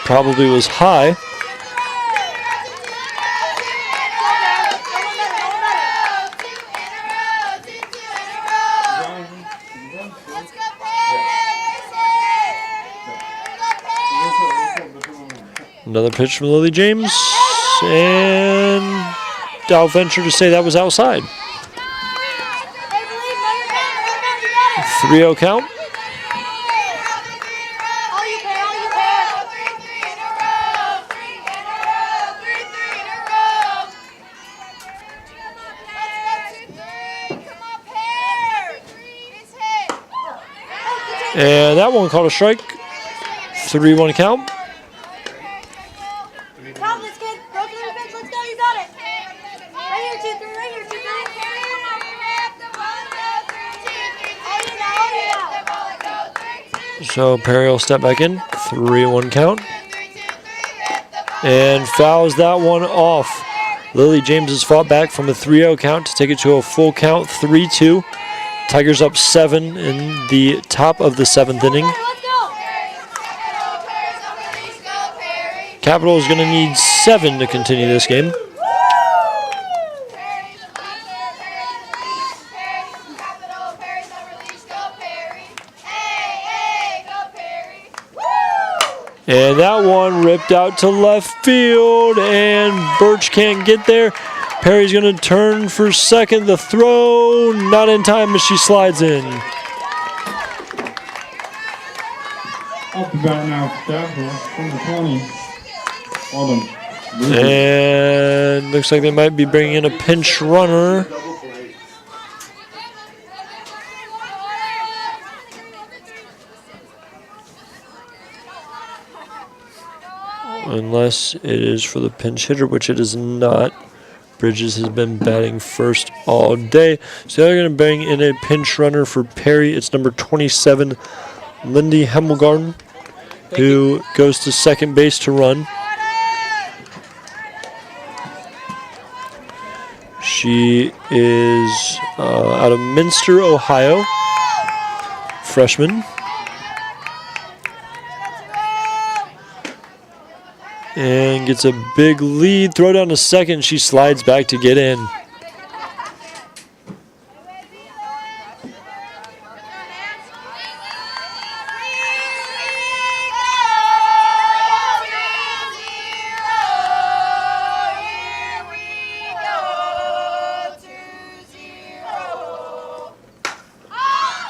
probably was high. Another pitch from Lily James, and I'll venture to say that was outside. 3-0 count. And that one called a strike. 3-1 count. So Perry will step back in. 3-1 count. And fouls that one off. Lily James has fought back from a 3-0 count to take it to a full count, 3-2. Tigers up 7 in the top of the 7th inning. Capital is going to need 7 to continue this game. And that one ripped out to left field, and Birch can't get there. Perry's going to turn for second. The throw, not in time as she slides in. Up the bat now for Capital from the 20. Well done. And looks like they might be bringing in a pinch runner. Unless it is for the pinch hitter, which it is not. Bridges has been batting first all day. So they're going to bring in a pinch runner for Perry. It's number 27, Lindy Hemmelgarden, who goes to second base to run. She is out of Minster, Ohio, freshman. And gets a big lead. Throw down to second. She slides back to get in.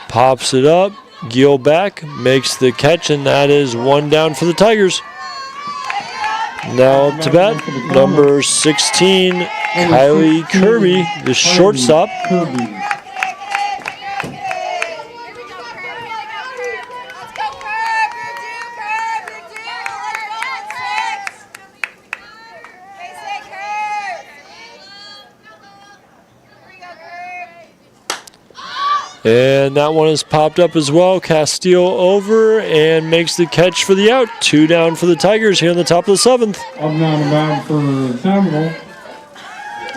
Pops it up. Gill back. Makes the catch. And that is 1 down for the Tigers. Now up to bat, number 16, Kylie Kirby, the shortstop. And that one is popped up as well. Castile over and makes the catch for the out. 2 down for the Tigers here in the top of the 7th. Up now to bat for Capital.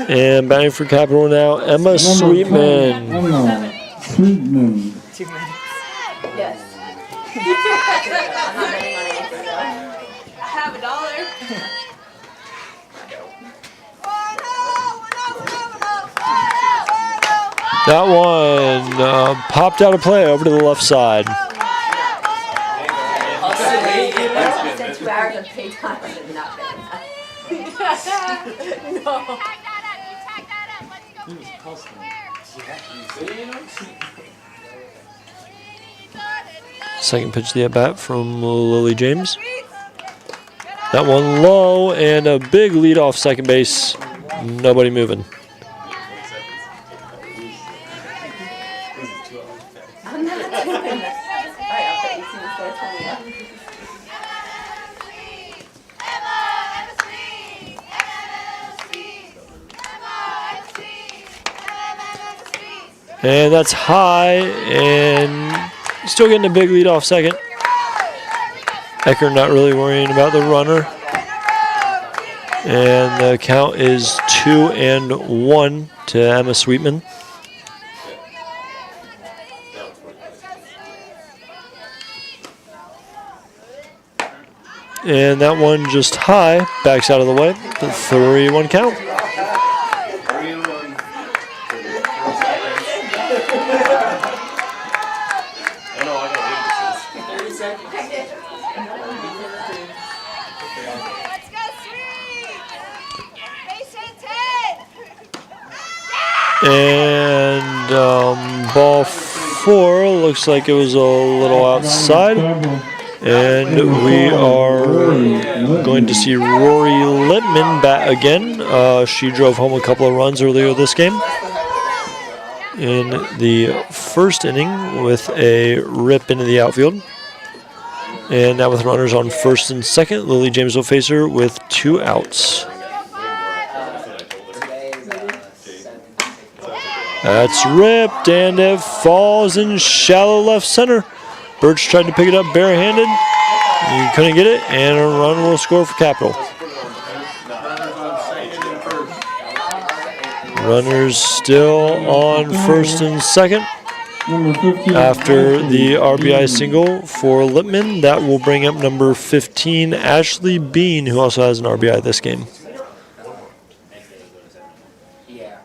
And batting for Capital now, Emma Sweetman. Emma Sweetman. 2 minutes. Yes. I have $1. That one popped out of play over to the left side. Spent 2 hours of pay time and not No. Second pitch of the at-bat from Lily James. That one low and a big lead off second base. Nobody moving. I'm not doing this. And that's high, and still getting a big lead off second. Ecker not really worrying about the runner. And the count is 2-1 to Emma Sweetman. And that one just high, backs out of the way. The 3-1 count. 3-1. Oh no, I got witnesses. 30 seconds. Let's go, Sweet! Base hit 10! And ball 4 looks like it was a little outside. And we are going to see Rory Littman bat again. She drove home a couple of runs earlier this game in the first inning with a rip into the outfield. And now with runners on first and second, Lily James will face her with 2 outs. That's ripped, and it falls in shallow left center. Birch tried to pick it up barehanded. He couldn't get it, and a run will score for Capital. Runners still on first and second. After the RBI single for Littman, that will bring up number 15, Ashley Bean, who also has an RBI this game. Yeah.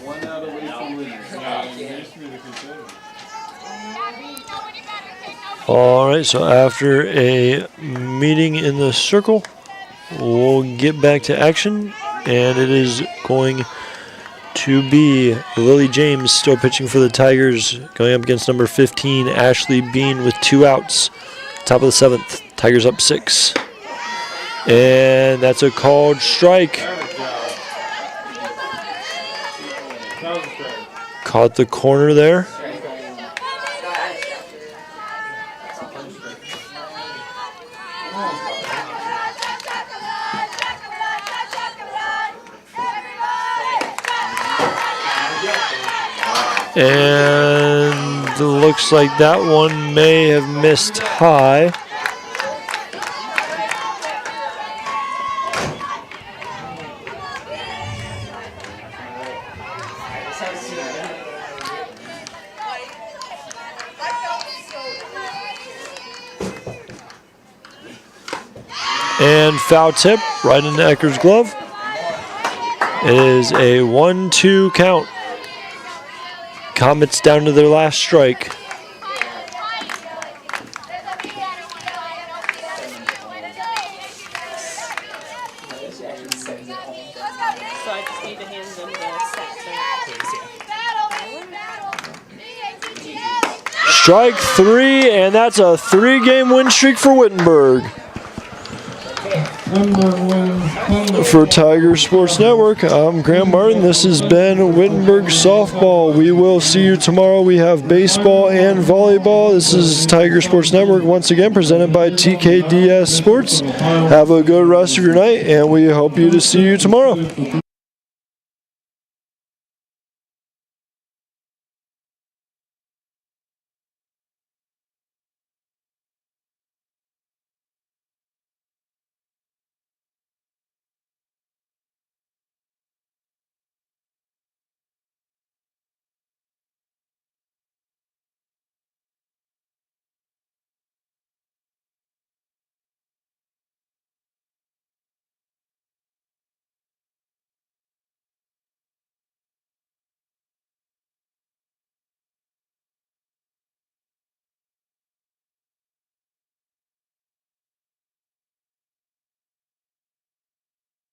One out away from winning. All right, so after a meeting in the circle, we'll get back to action, and it is going to be Lily James still pitching for the Tigers, going up against number 15, Ashley Bean, with 2 outs. Top of the 7th, Tigers up 6. And that's a called strike. Caught the corner there. And it looks like that one may have missed high. And foul tip right into Ecker's glove. It is a 1-2 count. Comets down to their last strike. So I just need to hand them the set. Strike 3, and that's a 3-game win streak for Wittenberg. For Tiger Sports Network, I'm Graham Martin. This has been Wittenberg Softball. We will see you tomorrow. We have baseball and volleyball. This is Tiger Sports Network once again, presented by TKDS Sports. Have a good rest of your night, and we hope to see you tomorrow.